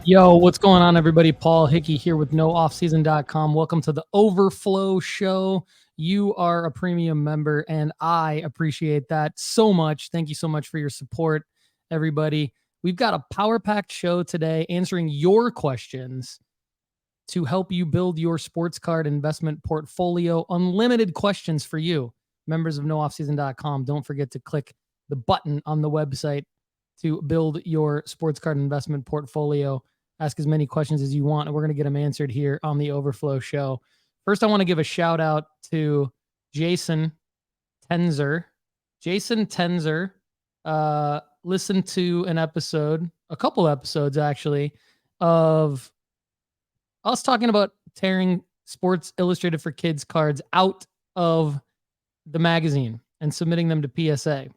Yo, what's going on, everybody? Paul Hickey here with NoOffSeason.com. Welcome to the Overflow show. You are a premium member, and I appreciate that so much. Thank you so much for your support, everybody. We've got a power-packed show today answering your questions to help you build your sports card investment portfolio. Unlimited questions for you, members of NoOffSeason.com. Don't forget to click the button on the website to build your sports card investment portfolio. Ask as many questions as you want, and we're going to get them answered here on the Overflow show. First, I want to give a shout out to Jason Tenzer. Jason Tenzer listened to an episode, a couple episodes actually, of us talking about tearing Sports Illustrated for Kids cards out of the magazine and submitting them to PSA.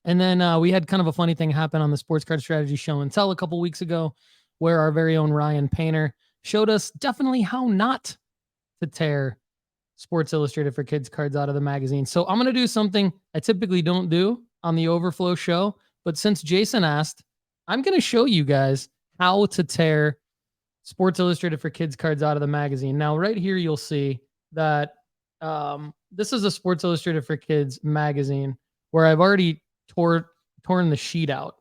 And then we had kind of a funny thing happen on the Sports Card Strategy Show and Tell a couple weeks ago, where our very own Ryan Painter showed us definitely how not to tear Sports Illustrated for Kids cards out of the magazine. So I'm going to do something I typically don't do on the Overflow show, but since Jason asked, I'm going to show you guys how to tear Sports Illustrated for Kids cards out of the magazine. Now, right here, you'll see that this is a Sports Illustrated for Kids magazine where I've already torn the sheet out.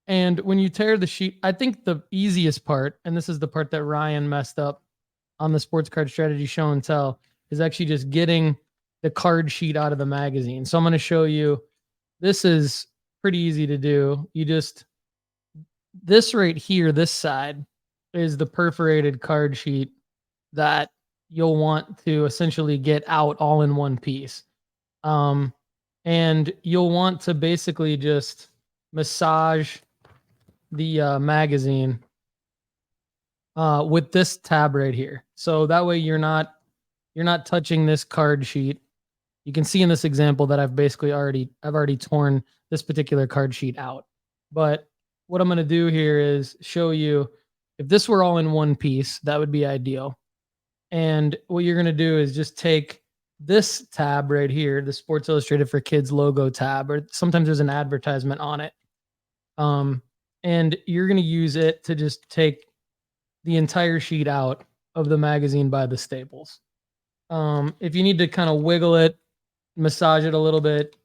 And when you tear the sheet, I think the easiest part, and this is the part that Ryan messed up on the Sports Card Strategy Show and Tell, is actually just getting the card sheet out of the magazine. So I'm going to show you. This is pretty easy to do. This right here, this side, is the perforated card sheet that you'll want to essentially get out all in one piece. And you'll want to basically just massage the magazine with this tab right here. So that way you're not touching this card sheet. You can see in this example that I've already torn this particular card sheet out. But what I'm going to do here is show you, if this were all in one piece, that would be ideal. And what you're going to do is just take this tab right here, the Sports Illustrated for Kids logo tab, or sometimes there's an advertisement on it. And you're going to use it to just take the entire sheet out of the magazine by the staples. If you need to kind of wiggle it, massage it a little bit,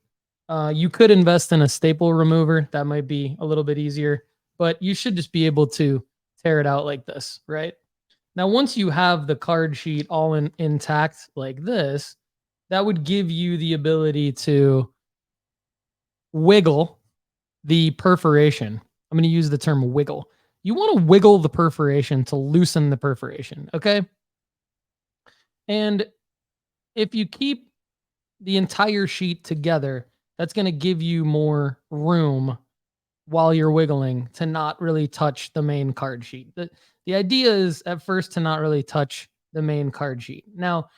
you could invest in a staple remover. That might be a little bit easier, but you should just be able to tear it out like this, right? Now, once you have the card sheet all intact like this, that would give you the ability to wiggle the perforation. I'm going to use the term wiggle. You want to wiggle the perforation to loosen the perforation, okay? And if you keep the entire sheet together, that's going to give you more room while you're wiggling to not really touch the main card sheet. The idea is at first to not really touch the main card sheet. Now,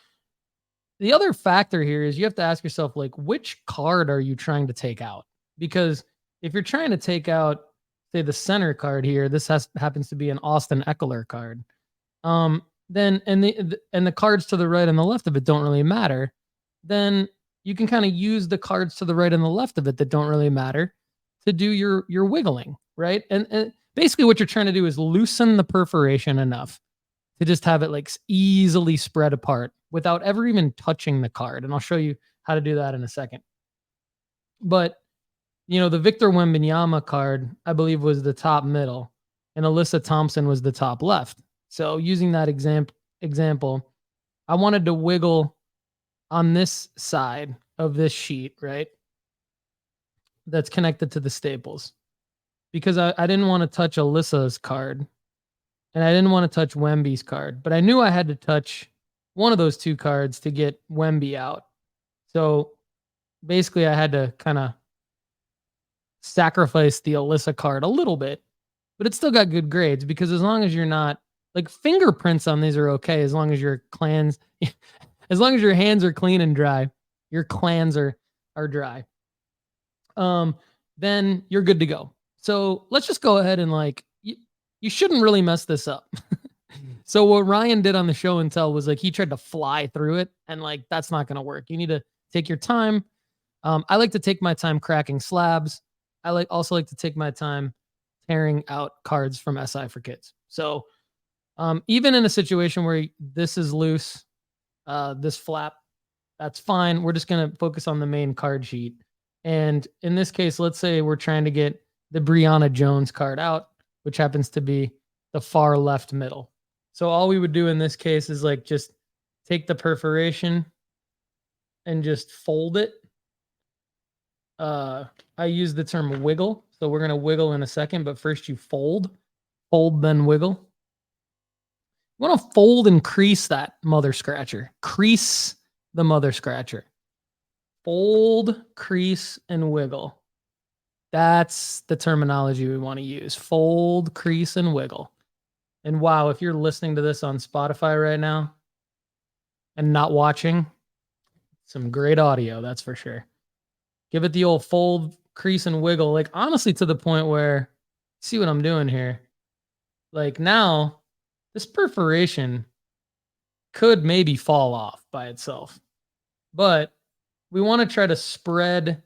the other factor here is you have to ask yourself, like, which card are you trying to take out? Because if you're trying to take out, say, the center card here, this happens to be an Austin Eckler card. Then and the cards to the right and the left of it don't really matter. Then you can kind of use the cards to the right and the left of it that don't really matter to do your wiggling, right? And basically what you're trying to do is loosen the perforation enough to just have it like easily spread apart without ever even touching the card. And I'll show you how to do that in a second. But, the Victor Wembanyama card, I believe, was the top middle, and Alyssa Thompson was the top left. So using that example, I wanted to wiggle on this side of this sheet, right? That's connected to the staples, because I didn't want to touch Alyssa's card and I didn't want to touch Wemby's card, but I knew I had to touch one of those two cards to get Wemby out. So basically I had to kind of sacrifice the Alyssa card a little bit, but it still got good grades, because as long as you're not, like, fingerprints on these are okay as long as your as long as your hands are clean and dry, your clans are dry. Then you're good to go. So let's just go ahead and, like, you shouldn't really mess this up. So what Ryan did on the show and tell was, like, he tried to fly through it, and, like, that's not going to work. You need to take your time. I like to take my time cracking slabs. I also like to take my time tearing out cards from SI for Kids. So even in a situation where this is loose, this flap, that's fine. We're just going to focus on the main card sheet. And in this case, let's say we're trying to get the Brianna Jones card out, which happens to be the far left middle. So all we would do in this case is like just take the perforation and just fold it. I use the term wiggle. So we're going to wiggle in a second, but first you fold, then wiggle. You want to fold and crease that mother scratcher. Crease the mother scratcher. Fold, crease, and wiggle. That's the terminology we want to use. Fold, crease, and wiggle. And wow, if you're listening to this on Spotify right now and not watching, some great audio, that's for sure. Give it the old fold, crease, and wiggle. Like, honestly, to the point where, see what I'm doing here? Like, now, this perforation could maybe fall off by itself. But we want to try to spread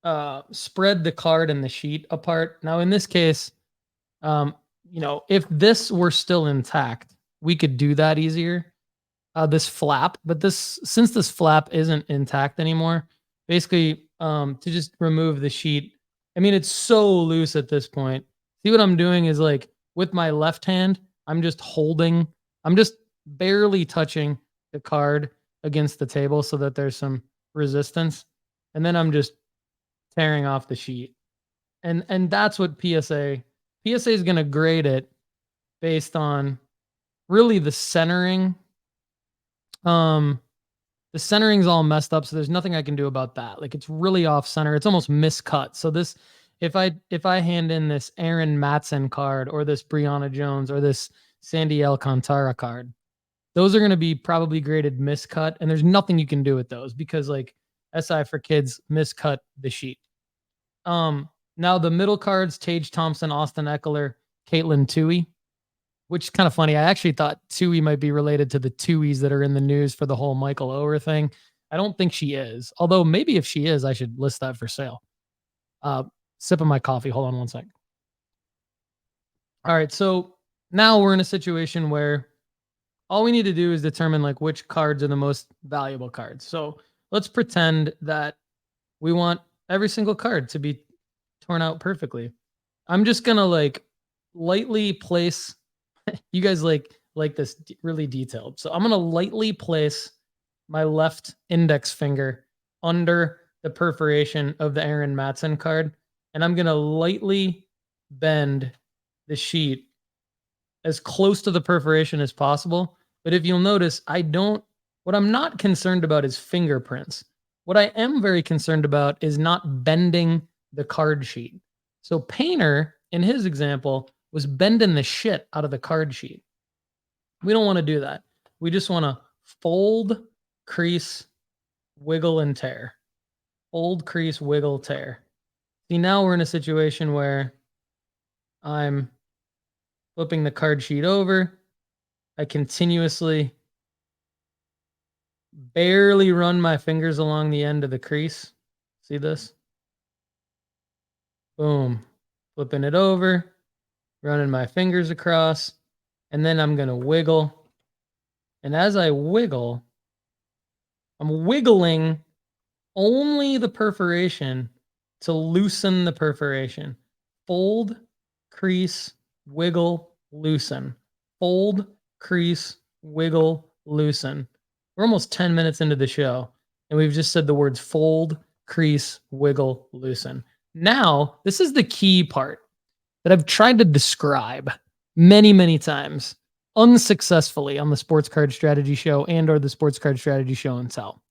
the card and the sheet apart. Now, in this case, if this were still intact, we could do that easier. This flap, but since this flap isn't intact anymore, basically, to just remove the sheet. I mean, it's so loose at this point. See what I'm doing is like with my left hand, I'm just barely touching the card against the table so that there's some resistance. And then I'm just tearing off the sheet. And that's what PSA is going to grade it based on really the centering. The centering's all messed up, so there's nothing I can do about that. Like, it's really off center. It's almost miscut. So this, if I hand in this Aaron Matson card or this Brianna Jones or this Sandy Alcantara card, those are going to be probably graded miscut, and there's nothing you can do with those because like SI for Kids miscut the sheet. Now the middle cards, Tage Thompson, Austin Eckler, Caitlin Toohey, which is kind of funny. I actually thought Toohey might be related to the Tooheys that are in the news for the whole Michael Oher thing. I don't think she is. Although maybe if she is, I should list that for sale. Sipping my coffee. Hold on one sec. All right. So now we're in a situation where all we need to do is determine like which cards are the most valuable cards. So let's pretend that we want every single card to be torn out perfectly. I'm just going to like lightly place, you guys like this really detailed. So I'm going to lightly place my left index finger under the perforation of the Aaron Matson card. And I'm going to lightly bend the sheet as close to the perforation as possible. But if you'll notice, what I'm not concerned about is fingerprints. What I am very concerned about is not bending the card sheet. So Painter, in his example, was bending the shit out of the card sheet. We don't want to do that. We just want to fold, crease, wiggle, and tear. Fold, crease, wiggle, tear. See, now we're in a situation where I'm flipping the card sheet over. I continuously barely run my fingers along the end of the crease. See this? Boom. Flipping it over, running my fingers across, and then I'm going to wiggle. And as I wiggle, I'm wiggling only the perforation to loosen the perforation. Fold, crease, wiggle, loosen. Fold, crease, wiggle, loosen. We're almost 10 minutes into the show, and we've just said the words fold, crease, wiggle, loosen. Now, this is the key part that I've tried to describe many, many times unsuccessfully on the Sports Card Strategy Show and or the Sports Card Strategy Show and Tell.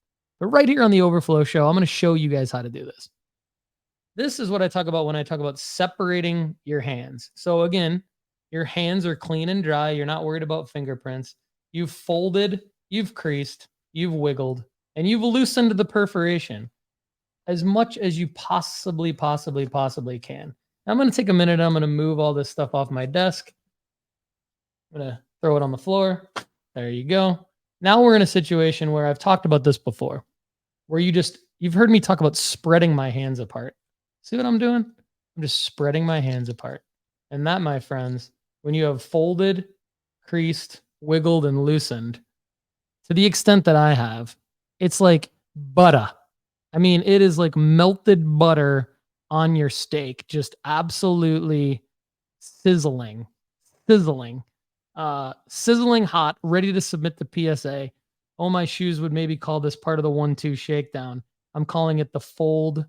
But right here on the Overflow Show, I'm going to show you guys how to do this. This is what I talk about when I talk about separating your hands. So again, your hands are clean and dry. You're not worried about fingerprints. You've folded, you've creased, you've wiggled, and you've loosened the perforation as much as you possibly can. Now I'm going to take a minute. I'm going to move all this stuff off my desk. I'm going to throw it on the floor. There you go. Now we're in a situation where I've talked about this before, where you've heard me talk about spreading my hands apart. See what I'm doing? I'm just spreading my hands apart. And that, my friends, when you have folded, creased, wiggled, and loosened, to the extent that I have, it's like butter. I mean, it is like melted butter on your steak, just absolutely sizzling, sizzling, sizzling hot, ready to submit the PSA. Oh, my shoes would maybe call this part of the 1-2 shakedown. I'm calling it the fold.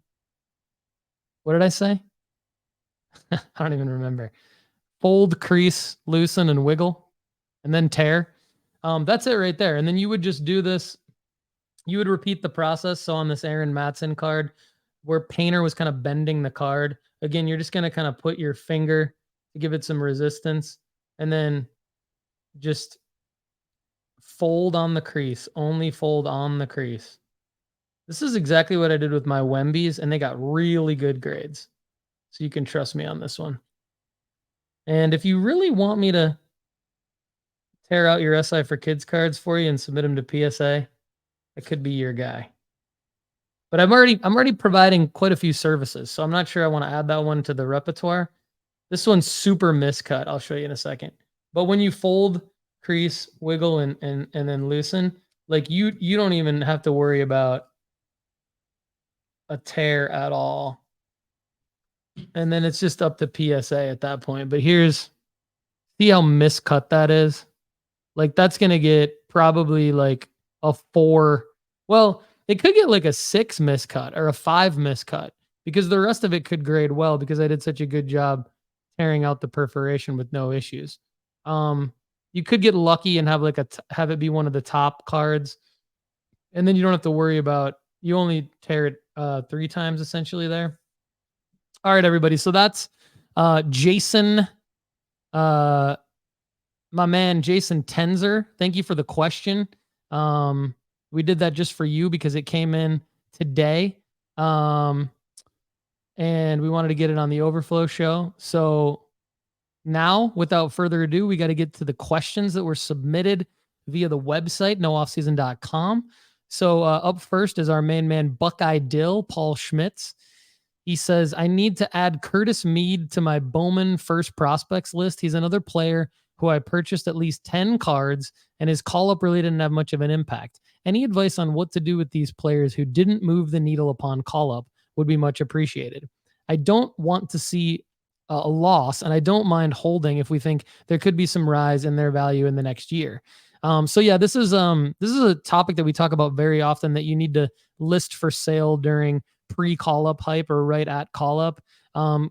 What did I say? I don't even remember. Fold, crease, loosen, and wiggle, and then tear. That's it right there. And then you would just do this. You would repeat the process. So on this Aaron Matson card, where Painter was kind of bending the card, again, you're just going to kind of put your finger to give it some resistance, and then just fold on the crease. Only fold on the crease. This is exactly what I did with my Wembies, and they got really good grades. So you can trust me on this one. And if you really want me to tear out your SI for Kids cards for you and submit them to PSA, I could be your guy. But I'm already providing quite a few services, so I'm not sure I want to add that one to the repertoire. This one's super miscut. I'll show you in a second. But when you fold, crease, wiggle, and then loosen, like you don't even have to worry about a tear at all. And then it's just up to PSA at that point. But see how miscut that is? Like that's going to get probably like a 4. Well, it could get like a 6 miscut or a 5 miscut because the rest of it could grade well because I did such a good job tearing out the perforation with no issues. You could get lucky and have have it be one of the top cards. And then you don't have to worry about, you only tear it 3 times essentially there. All right, everybody. So that's Jason, my man, Jason Tenzer. Thank you for the question. We did that just for you because it came in today. And we wanted to get it on the Overflow show. So now, without further ado, we got to get to the questions that were submitted via the website, nooffseason.com. So up first is our main man, Buckeye Dill, Paul Schmitz. He says, I need to add Curtis Mead to my Bowman first prospects list. He's another player who I purchased at least 10 cards, and his call-up really didn't have much of an impact. Any advice on what to do with these players who didn't move the needle upon call-up would be much appreciated. I don't want to see a loss, and I don't mind holding if we think there could be some rise in their value in the next year. So yeah, this is a topic that we talk about very often, that you need to list for sale during pre-call-up hype or right at call-up.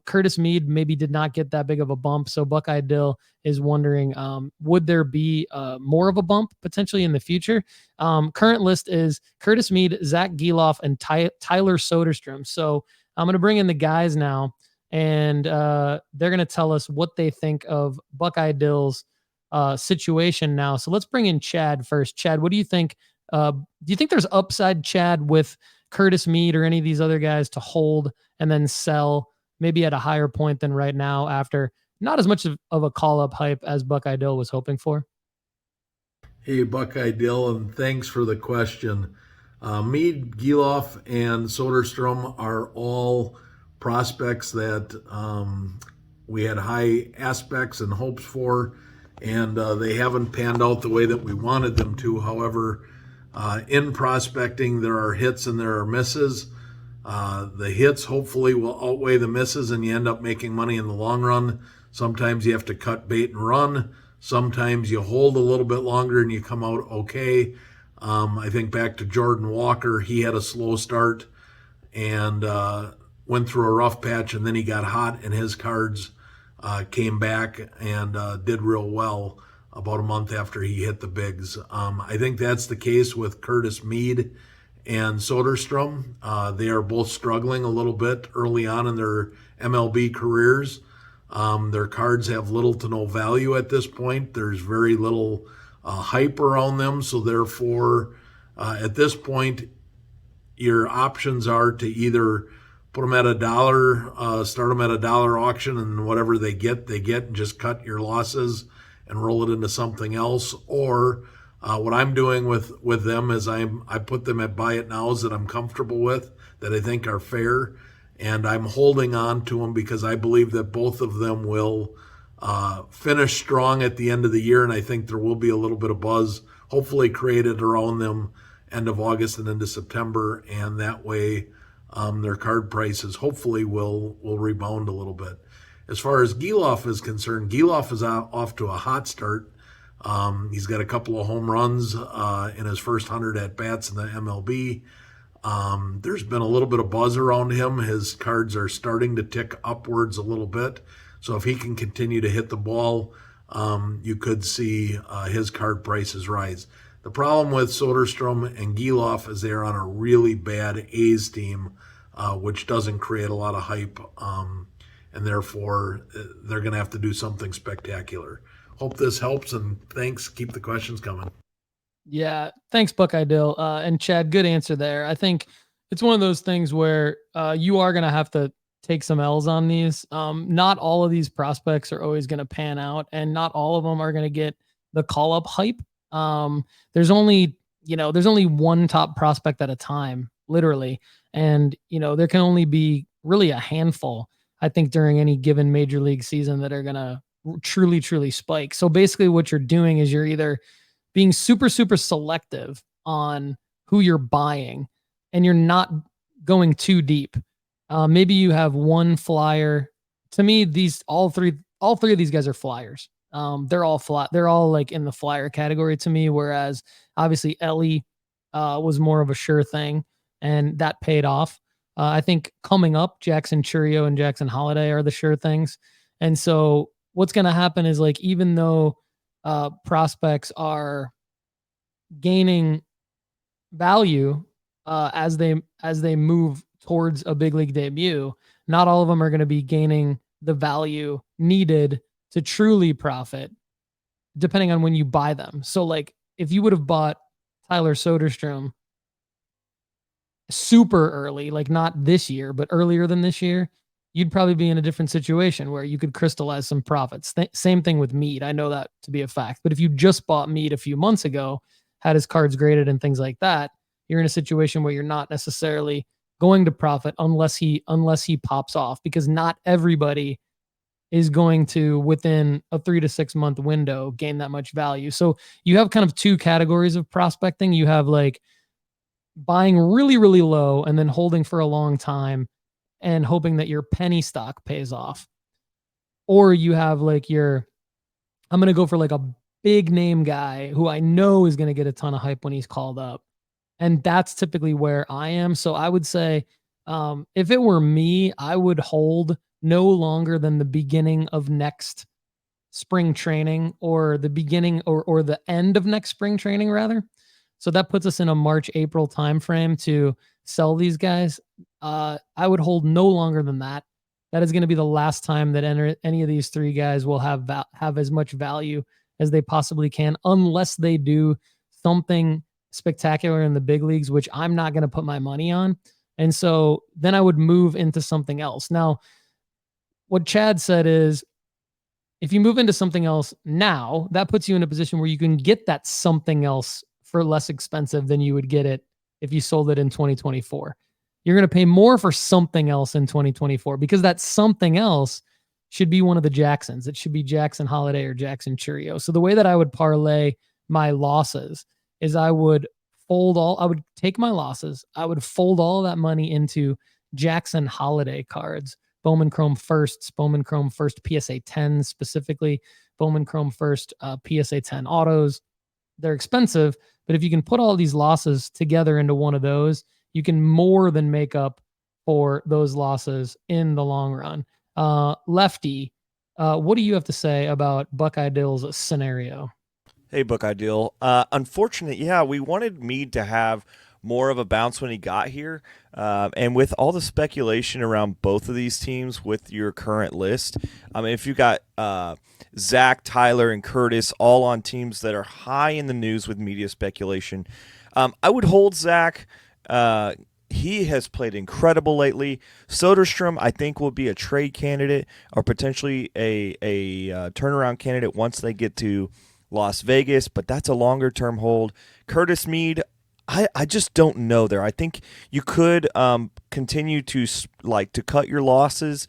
Curtis Mead maybe did not get that big of a bump, so Buckeye Dill is wondering, would there be more of a bump potentially in the future? Current list is Curtis Mead, Zack Gelof, and Tyler Soderstrom. So I'm going to bring in the guys now, and they're going to tell us what they think of Buckeye Dill's situation now. So let's bring in Chad first. Chad, what do you think? Do you think there's upside, Chad, with Curtis Mead or any of these other guys to hold and then sell maybe at a higher point than right now after not as much of a call-up hype as Buckeye Dill was hoping for? Hey, Buckeye Dill, and thanks for the question. Mead, Gelof, and Soderstrom are all prospects that we had high aspects and hopes for, and they haven't panned out the way that we wanted them to. However, in prospecting, there are hits and there are misses. The hits hopefully will outweigh the misses, and you end up making money in the long run. Sometimes you have to cut bait and run. Sometimes you hold a little bit longer and you come out okay. I think back to Jordan Walker. He had a slow start and went through a rough patch, and then he got hot, and his cards came back and did real well about a month after he hit the bigs. I think that's the case with Curtis Mead and Soderstrom. They are both struggling a little bit early on in their MLB careers. Their cards have little to no value at this point. There's very little hype around them. So therefore, at this point, your options are to either put them at $1, start them at $1 auction, and whatever they get, and just cut your losses and roll it into something else. Or what I'm doing with them is I put them at buy it nows that I'm comfortable with, that I think are fair. and I'm holding on to them because I believe that both of them will finish strong at the end of the year, and I think there will be a little bit of buzz, hopefully created around them end of August and into September, and that way their card prices hopefully will rebound a little bit. As far as Gelof is concerned, Gelof is off to a hot start. He's got a couple of home runs in his first 100 at bats in the MLB. There's been a little bit of buzz around him. His cards are starting to tick upwards a little bit. So if he can continue to hit the ball, you could see his card prices rise. The problem with Soderstrom and Gelof is they're on a really bad A's team, which doesn't create a lot of hype, and therefore they're going to have to do something spectacular. Hope this helps, and thanks. Keep the questions coming. Yeah, thanks, Buckeye Dill. And Chad, good answer there. I think it's one of those things where you are going to have to take some L's on these. Not all of these prospects are always going to pan out, and not all of them are going to get the call-up hype. There's only one top prospect at a time, literally. And, there can only be really a handful, I think, during any given major league season that are going to truly, truly spike. So basically what you're doing is you're either being super, super selective on who you're buying, and you're not going too deep. Maybe you have one flyer. To me, all three of these guys are flyers. They're all flat. They're all like in the flyer category to me. Whereas obviously Ellie was more of a sure thing, and that paid off. I think coming up, Jackson Churio and Jackson Holiday are the sure things. And so what's going to happen is, like, even though prospects are gaining value as they move towards a big league debut, not all of them are going to be gaining the value needed to truly profit, depending on when you buy them. So, like, if you would have bought Tyler Soderstrom super early, like not this year, but earlier than this year, you'd probably be in a different situation where you could crystallize some profits. Same thing with Mead. I know that to be a fact. But if you just bought Mead a few months ago, had his cards graded and things like that, you're in a situation where you're not necessarily going to profit unless he pops off, because not everybody is going to, within a 3 to 6 month window, gain that much value. So you have kind of two categories of prospecting. You have like buying really, really low and then holding for a long time and hoping that your penny stock pays off. Or you have like I'm going to go for like a big name guy who I know is going to get a ton of hype when he's called up. And that's typically where I am. So I would say, if it were me, I would hold no longer than the beginning of next spring training, or the beginning or the end of next spring training, rather. So that puts us in a March, April timeframe to sell these guys. I would hold no longer than that. That is going to be the last time that any of these three guys will have as much value as they possibly can, unless they do something spectacular in the big leagues, which I'm not going to put my money on. And so then I would move into something else. Now, what Chad said is, if you move into something else now, that puts you in a position where you can get that something else for less expensive than you would get it if you sold it in 2024. You're going to pay more for something else in 2024, because that something else should be one of the Jacksons. It should be Jackson Holiday or Jackson Churio. So the way that I would parlay my losses is I would take my losses. I would fold all that money into Jackson Holiday cards, Bowman Chrome Firsts, Bowman Chrome First PSA 10 specifically, Bowman Chrome First PSA 10 autos. They're expensive, but if you can put all these losses together into one of those, you can more than make up for those losses in the long run. Lefty, what do you have to say about Buckeye Dill's scenario? Hey, Buckeye Dill. Unfortunate, yeah, we wanted Mead to have more of a bounce when he got here. And with all the speculation around both of these teams with your current list, I mean, if you got Zach, Tyler, and Curtis all on teams that are high in the news with media speculation, I would hold Zach. He has played incredible lately. Soderstrom, I think, will be a trade candidate or potentially a turnaround candidate once they get to Las Vegas, but that's a longer-term hold. Curtis Mead, I just don't know there. I think you could continue to to cut your losses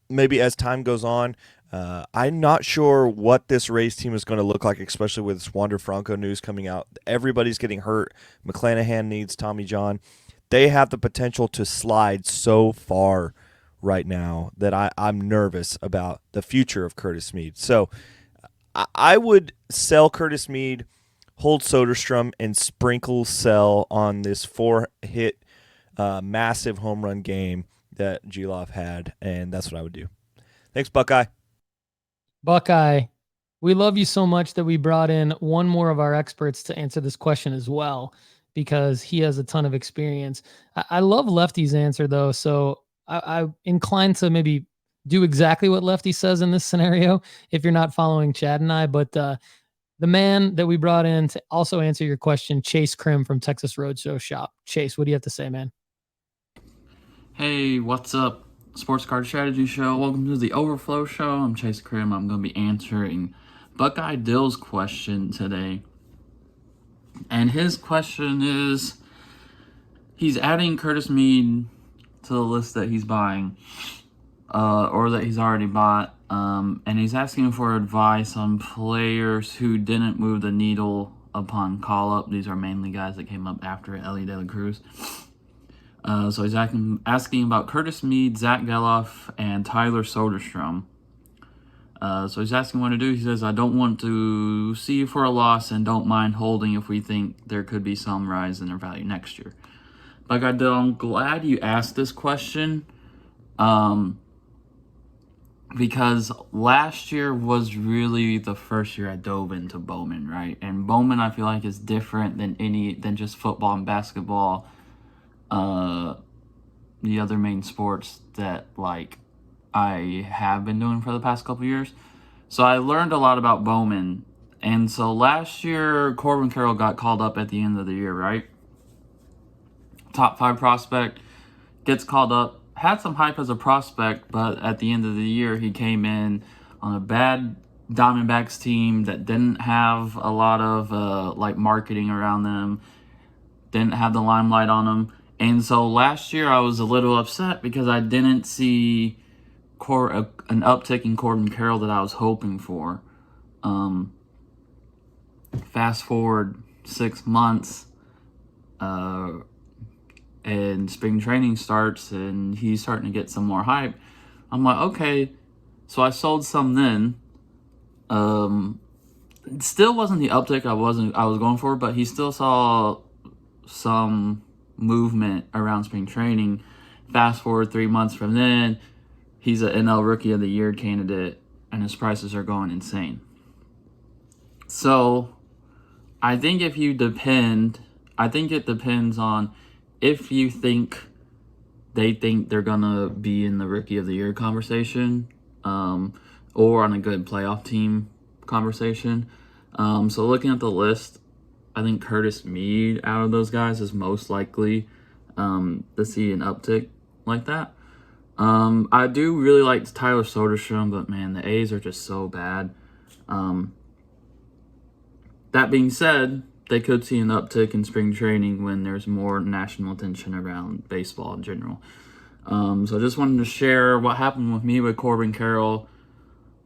maybe as time goes on. I'm not sure what this Rays team is going to look like, especially with this Wander Franco news coming out. Everybody's getting hurt. McClanahan needs Tommy John. They have the potential to slide so far right now that I'm nervous about the future of Curtis Mead. So I would sell Curtis Mead, hold Soderstrom, and sprinkle sell on this 4-hit massive home run game that Gelof had, and that's what I would do. Thanks, Buckeye. Buckeye, we love you so much that we brought in one more of our experts to answer this question as well, because he has a ton of experience. I love Lefty's answer, though, so I'm inclined to maybe do exactly what Lefty says in this scenario if you're not following Chad and I. But the man that we brought in to also answer your question, Chase Krim from Texas Roadshow Shop. Chase, what do you have to say, man? Hey, what's up? Sports Card Strategy Show. Welcome to the Overflow Show. I'm Chase Krim. I'm going to be answering Buckeye Dill's question today. And his question is, he's adding Curtis Mead to the list that he's buying, or that he's already bought, and he's asking for advice on players who didn't move the needle upon call-up. These are mainly guys that came up after Ellie De La Cruz. So he's asking about Curtis Mead, Zack Gelof, and Tyler Soderstrom. So he's asking what to do. He says, I don't want to see you for a loss and don't mind holding if we think there could be some rise in their value next year. Buckeye Dill, I'm glad you asked this question, because last year was really the first year I dove into Bowman, right? And Bowman, I feel like, is different than just football and basketball. The other main sports that I have been doing for the past couple years. So I learned a lot about Bowman. And so last year, Corbin Caroll got called up at the end of the year, right? Top 5 prospect, gets called up, had some hype as a prospect, but at the end of the year, he came in on a bad Diamondbacks team that didn't have a lot of marketing around them, didn't have the limelight on them. And so last year I was a little upset because I didn't see an uptick in Corbin Caroll that I was hoping for. Fast forward 6 months, and spring training starts, and he's starting to get some more hype. I'm like, okay, so I sold some then. It still wasn't the uptick I was going for, but he still saw some movement around spring training. Fast forward 3 months from then, he's an NL Rookie of the Year candidate, and his prices are going insane. So I think it depends on if you think they think they're gonna be in the Rookie of the Year conversation, or on a good playoff team conversation. So looking at the list, I think Curtis Mead out of those guys is most likely to see an uptick like that. I do really like Tyler Soderstrom, but man, the A's are just so bad. That being said, they could see an uptick in spring training when there's more national attention around baseball in general. So I just wanted to share what happened with me with Corbin Caroll.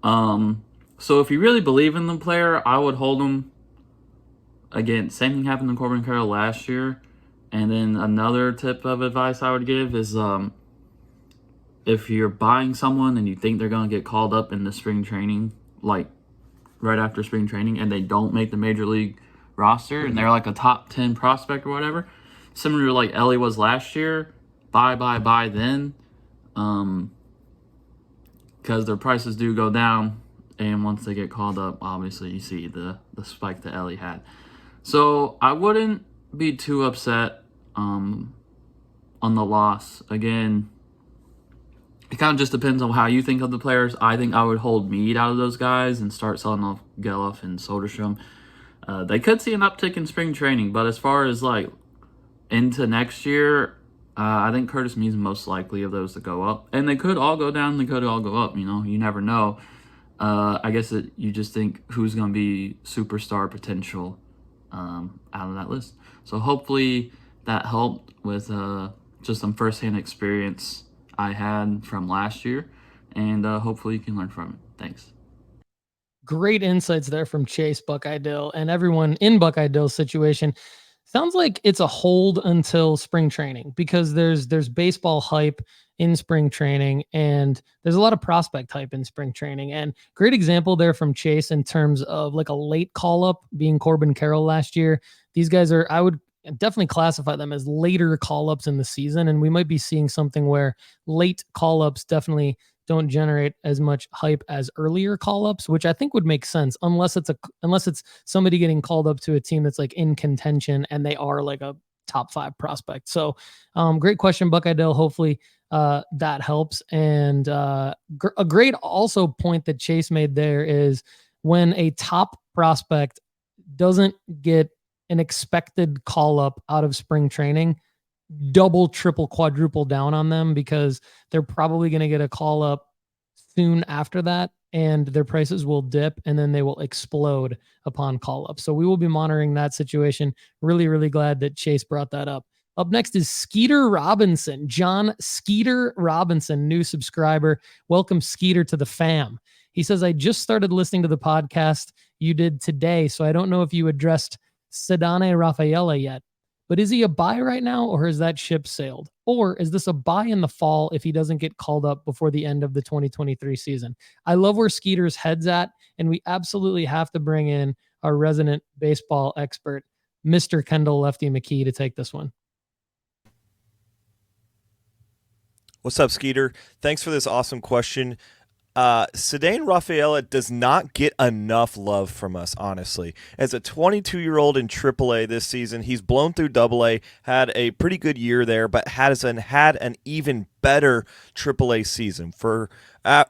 So if you really believe in the player, I would hold him. Again, same thing happened to Corbin Caroll last year. And then another tip of advice I would give is if you're buying someone and you think they're going to get called up in the spring training, like right after spring training, and they don't make the major league roster, and they're like a top 10 prospect or whatever, similar to like Ellie was last year, buy then, because their prices do go down, and once they get called up, obviously you see the spike that Ellie had. So I wouldn't be too upset on the loss. Again, it kind of just depends on how you think of the players. I think I would hold Mead out of those guys and start selling off Gelof and Soderstrom. They could see an uptick in spring training, but as far as like into next year, I think Curtis Mead's most likely of those to go up. And they could all go down, they could all go up, you never know. I guess you just think who's going to be superstar potential out of that list. So hopefully that helped with just some firsthand experience I had from last year, and hopefully you can learn from it. Thanks. Great insights there from Chase, Buckeye Dill, and everyone in Buckeye Dill's situation. Sounds like it's a hold until spring training because there's baseball hype in spring training and there's a lot of prospect hype in spring training. And great example there from Chase in terms of like a late call up being Corbin Caroll last year. These guys are, I would definitely classify them as later call ups in the season. And we might be seeing something where late call ups definitely don't generate as much hype as earlier call-ups, which I think would make sense unless it's somebody getting called up to a team that's like in contention and they are like a top 5 prospect. So great question, Buckeye Dill. Hopefully that helps. And a great also point that Chase made there is when a top prospect doesn't get an expected call up out of spring training, double, triple, quadruple down on them because they're probably going to get a call up soon after that and their prices will dip and then they will explode upon call up. So we will be monitoring that situation. Really, really glad that Chase brought that up. Up next is Skeeter Robinson. John Skeeter Robinson, new subscriber. Welcome, Skeeter, to the fam. He says, I just started listening to the podcast you did today, so I don't know if you addressed Ceddanne Rafaela yet. But is he a buy right now, or has that ship sailed? Or is this a buy in the fall if he doesn't get called up before the end of the 2023 season? I love where Skeeter's head's at, and we absolutely have to bring in our resident baseball expert, Mr. Kendall Lefty McKee, to take this one. What's up, Skeeter? Thanks for this awesome question. Ceddanne Rafaela does not get enough love from us, honestly. As a 22-year-old in AAA this season, he's blown through AA, had a pretty good year there, but had an even better AAA season. For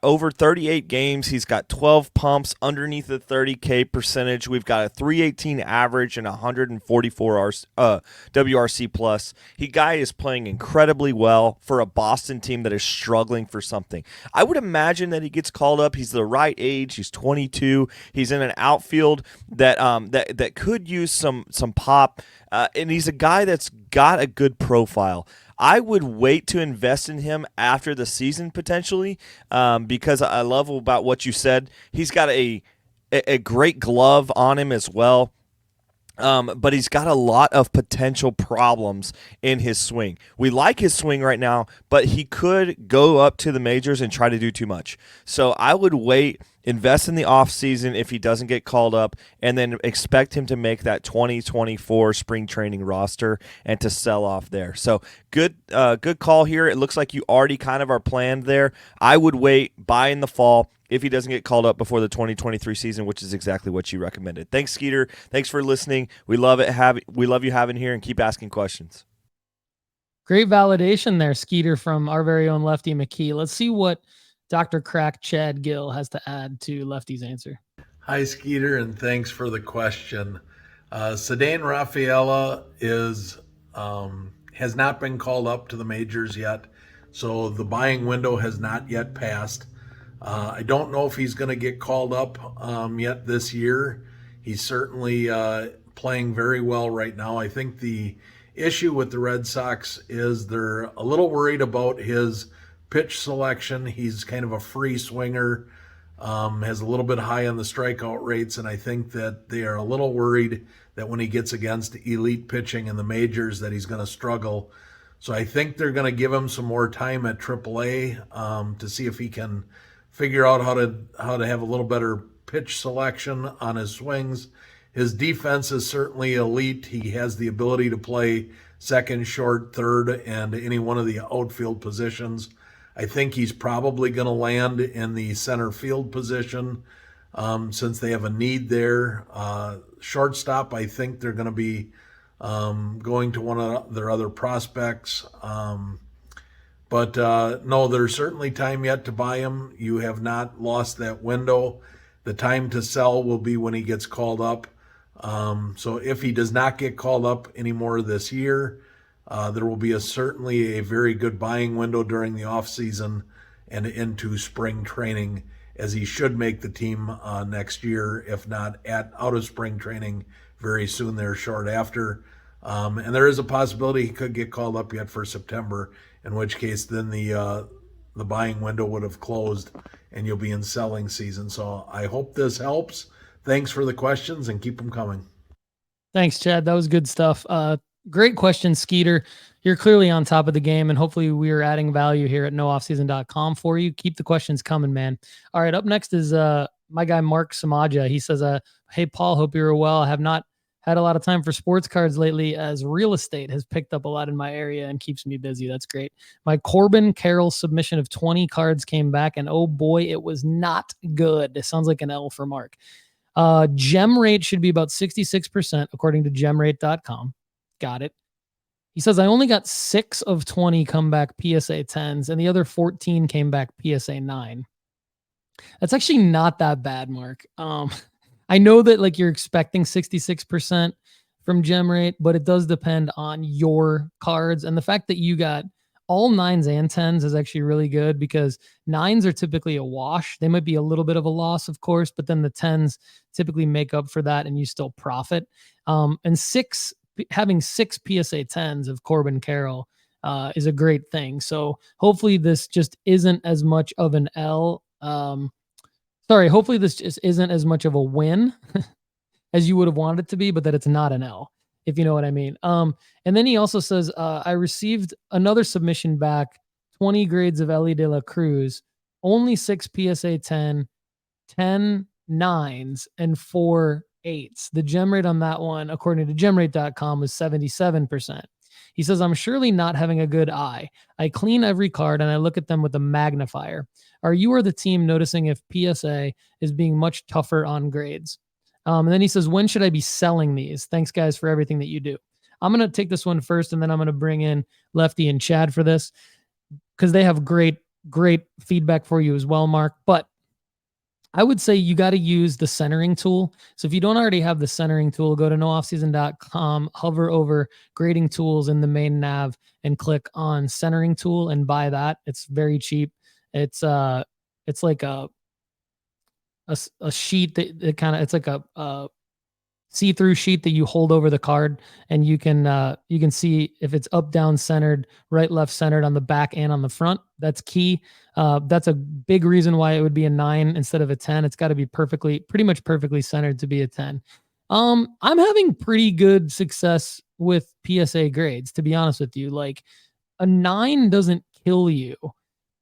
over 38 games, he's got 12 pumps underneath the 30K percentage. We've got a 318 average and 144 WRC plus. Guy is playing incredibly well for a Boston team that is struggling for something. I would imagine that he gets called up. He's the right age. He's 22. He's in an outfield that could use some pop, and he's a guy that's got a good profile. I would wait to invest in him after the season potentially, because I love about what you said. He's got a great glove on him as well. But he's got a lot of potential problems in his swing. We like his swing right now, but he could go up to the majors and try to do too much. So I would wait, invest in the offseason if he doesn't get called up, and then expect him to make that 2024 spring training roster and to sell off there. So good call here. It looks like you already kind of are planned there. I would wait, buy in the fall, if he doesn't get called up before the 2023 season, which is exactly what you recommended. Thanks, Skeeter. Thanks for listening. We love it. We love you having here, and keep asking questions. Great validation there, Skeeter, from our very own Lefty McKee. Let's see what Dr. Crack Chad Gill has to add to Lefty's answer. Hi, Skeeter, and thanks for the question. Ceddanne Rafaela has not been called up to the majors yet, so the buying window has not yet passed. I don't know if he's going to get called up yet this year. He's certainly playing very well right now. I think the issue with the Red Sox is they're a little worried about his pitch selection. He's kind of a free swinger, has a little bit high on the strikeout rates, and I think that they are a little worried that when he gets against elite pitching in the majors that he's going to struggle. So I think they're going to give him some more time at AAA to see if he can figure out how to have a little better pitch selection on his swings. His defense is certainly elite. He has the ability to play second, short, third, and any one of the outfield positions. I think he's probably going to land in the center field position since they have a need there. Shortstop, I think they're going to be going to one of their other prospects. But no, there's certainly time yet to buy him. You have not lost that window. The time to sell will be when he gets called up. So if he does not get called up anymore this year, there will be certainly a very good buying window during the offseason and into spring training, as he should make the team next year, if not out of spring training very soon there, short after. And there is a possibility he could get called up yet for September, in which case then the buying window would have closed and you'll be in selling season. So I hope this helps. Thanks for the questions and keep them coming. Thanks, Chad. That was good stuff. Great question, Skeeter. You're clearly on top of the game, and hopefully we are adding value here at nooffseason.com for you. Keep the questions coming, man. All right, up next is my guy, Mark Smadja. He says, hey, Paul, hope you're well. I have not had a lot of time for sports cards lately as real estate has picked up a lot in my area and keeps me busy. That's great. My Corbin Caroll submission of 20 cards came back, and oh boy, it was not good. It sounds like an L for Mark. Gemrate should be about 66% according to gemrate.com. Got it. He says, I only got 6 of 20 comeback PSA 10s and the other 14 came back PSA 9. That's actually not that bad, Mark. I know that like you're expecting 66% from Gemrate, but it does depend on your cards. And the fact that you got all 9s and 10s is actually really good because 9s are typically a wash. They might be a little bit of a loss, of course, but then the 10s typically make up for that and you still profit. And having 6 PSA 10s of Corbin Caroll is a great thing. So hopefully this just isn't as much of an L. Hopefully this just isn't as much of a win as you would have wanted it to be, but that it's not an L, if you know what I mean. And then he also says, I received another submission back, 20 grades of Ellie De La Cruz, only 6 PSA 10, 10 9s, and 4 8s. The gem rate on that one, according to gemrate.com, was 77%. He says, I'm surely not having a good eye. I clean every card and I look at them with a magnifier. Are you or the team noticing if PSA is being much tougher on grades? And then he says, when should I be selling these? Thanks, guys, for everything that you do. I'm going to take this one first, and then I'm going to bring in Lefty and Chad for this because they have great feedback for you as well, Mark. But I would say you got to use the centering tool. So if you don't already have the centering tool, go to nooffseason.com, hover over grading tools in the main nav and click on centering tool and buy that. It's very cheap. It's like a sheet that kind of, it's like a see-through sheet that you hold over the card, and you can see if it's up, down, centered, right, left, centered on the back and on the front. That's key. That's a big reason why it would be a 9 instead of a 10. It's got to be pretty much perfectly centered to be a 10. I'm having pretty good success with PSA grades, to be honest with you. Like a 9 doesn't kill you.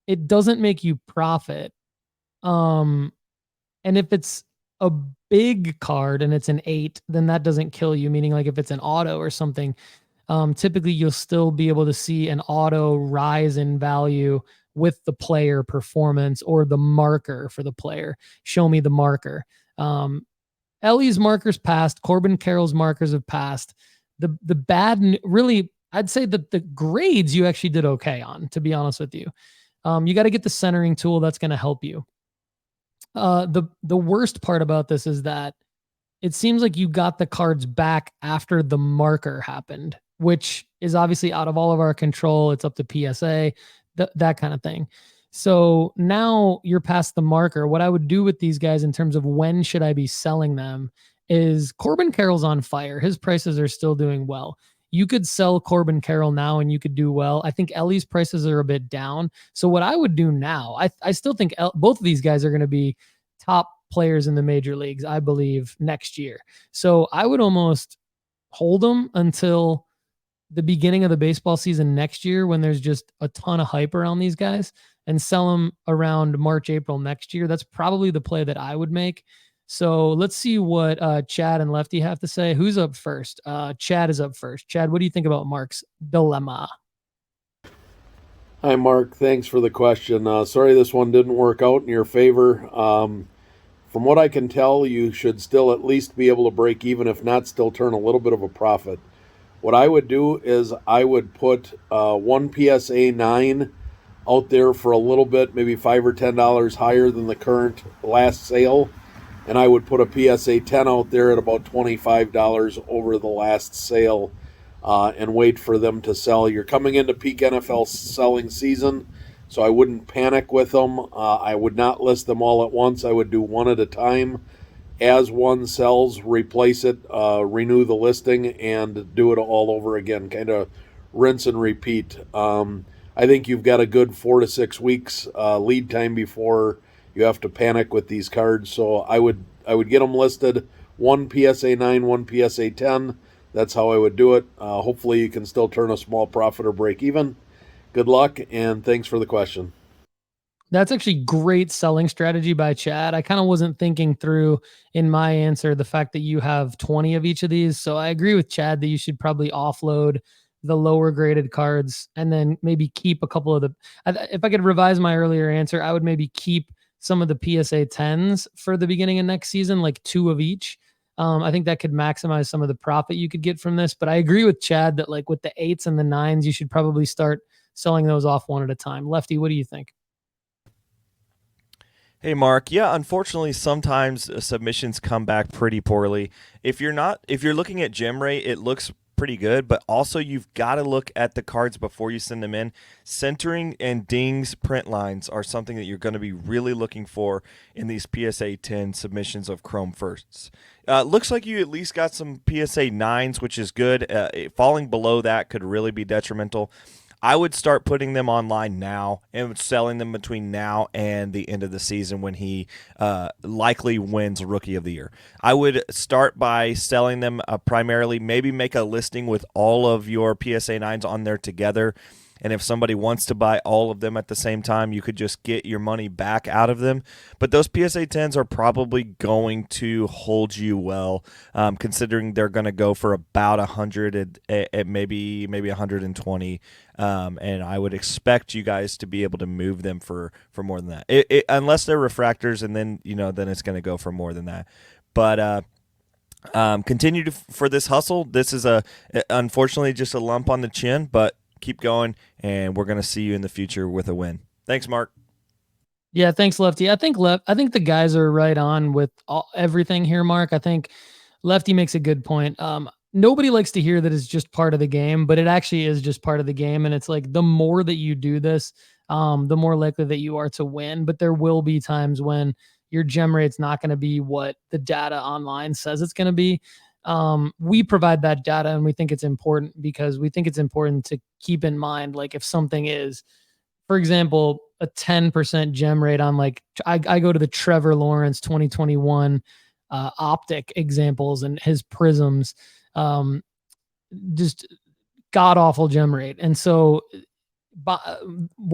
It doesn't make you profit. And if it's a big card and it's an 8, then that doesn't kill you. Meaning like if it's an auto or something, typically you'll still be able to see an auto rise in value with the player performance or the marker for the player. Show me the marker. Ellie's markers passed. Corbin Caroll's markers have passed. The bad, really, I'd say that the grades you actually did okay on, to be honest with you. You got to get the centering tool. That's going to help you. The worst part about this is that it seems like you got the cards back after the marker happened, which is obviously out of all of our control. It's up to PSA, that kind of thing. So now you're past the marker. What I would do with these guys in terms of when should I be selling them is Corbin Caroll's on fire. His prices are still doing well. You could sell Corbin Caroll now and you could do well. I think Ellie's prices are a bit down. So what I would do now, I still think both of these guys are going to be top players in the major leagues, I believe, next year. So I would almost hold them until the beginning of the baseball season next year when there's just a ton of hype around these guys, and sell them around March, April next year. That's probably the play that I would make. So let's see what Chad and Lefty have to say. Who's up first? Chad is up first. Chad, what do you think about Mark's dilemma? Hi, Mark. Thanks for the question. Sorry this one didn't work out in your favor. From what I can tell, you should still at least be able to break even, if not still turn a little bit of a profit. What I would do is I would put one PSA 9 out there for a little bit, maybe $5 or $10 higher than the current last sale. And I would put a PSA 10 out there at about $25 over the last sale and wait for them to sell. You're coming into peak NFL selling season, so I wouldn't panic with them. I would not list them all at once. I would do one at a time as one sells, replace it, renew the listing, and do it all over again. Kind of rinse and repeat. I think you've got a good 4 to 6 weeks lead time before you have to panic with these cards. So I would get them listed, one PSA 9, one PSA 10. That's how I would do it. Hopefully you can still turn a small profit or break even. Good luck, and thanks for the question. That's actually great selling strategy by Chad. I kind of wasn't thinking through in my answer the fact that you have 20 of each of these. So I agree with Chad that you should probably offload the lower graded cards and then maybe keep a couple of the. If I could revise my earlier answer, I would maybe keep some of the PSA 10s for the beginning of next season, like 2 of each. I think that could maximize some of the profit you could get from this. But I agree with Chad that like with the 8s and the 9s, you should probably start selling those off one at a time. Lefty, what do you think? Hey Mark, yeah, unfortunately sometimes submissions come back pretty poorly. If you're looking at Gemrate, it looks pretty good, but also you've got to look at the cards before you send them in. Centering and dings print lines are something that you're going to be really looking for in these PSA 10 submissions of Chrome Firsts. Looks like you at least got some PSA 9s, which is good. Falling below that could really be detrimental. I would start putting them online now and selling them between now and the end of the season when he likely wins Rookie of the Year. I would start by selling them primarily, maybe make a listing with all of your PSA 9s on there together. And if somebody wants to buy all of them at the same time, you could just get your money back out of them. But those PSA 10s are probably going to hold you well, considering they're going to go for about 100 at maybe 120. And I would expect you guys to be able to move them for more than that, unless they're refractors, and then then it's going to go for more than that. But continue for this hustle. This is unfortunately just a lump on the chin, but keep going, and we're going to see you in the future with a win. Thanks, Mark. Yeah, thanks, Lefty. I think the guys are right on with everything here, Mark. I think Lefty makes a good point. Nobody likes to hear that it's just part of the game, but it actually is just part of the game. And it's like the more that you do this, the more likely that you are to win. But there will be times when your gem rate's not going to be what the data online says it's going to be. We provide that data, and we think it's important because we think it's important to keep in mind, like if something is, for example, a 10% gem rate on like, I go to the Trevor Lawrence 2021 optic examples and his prisms, just god awful gem rate. And so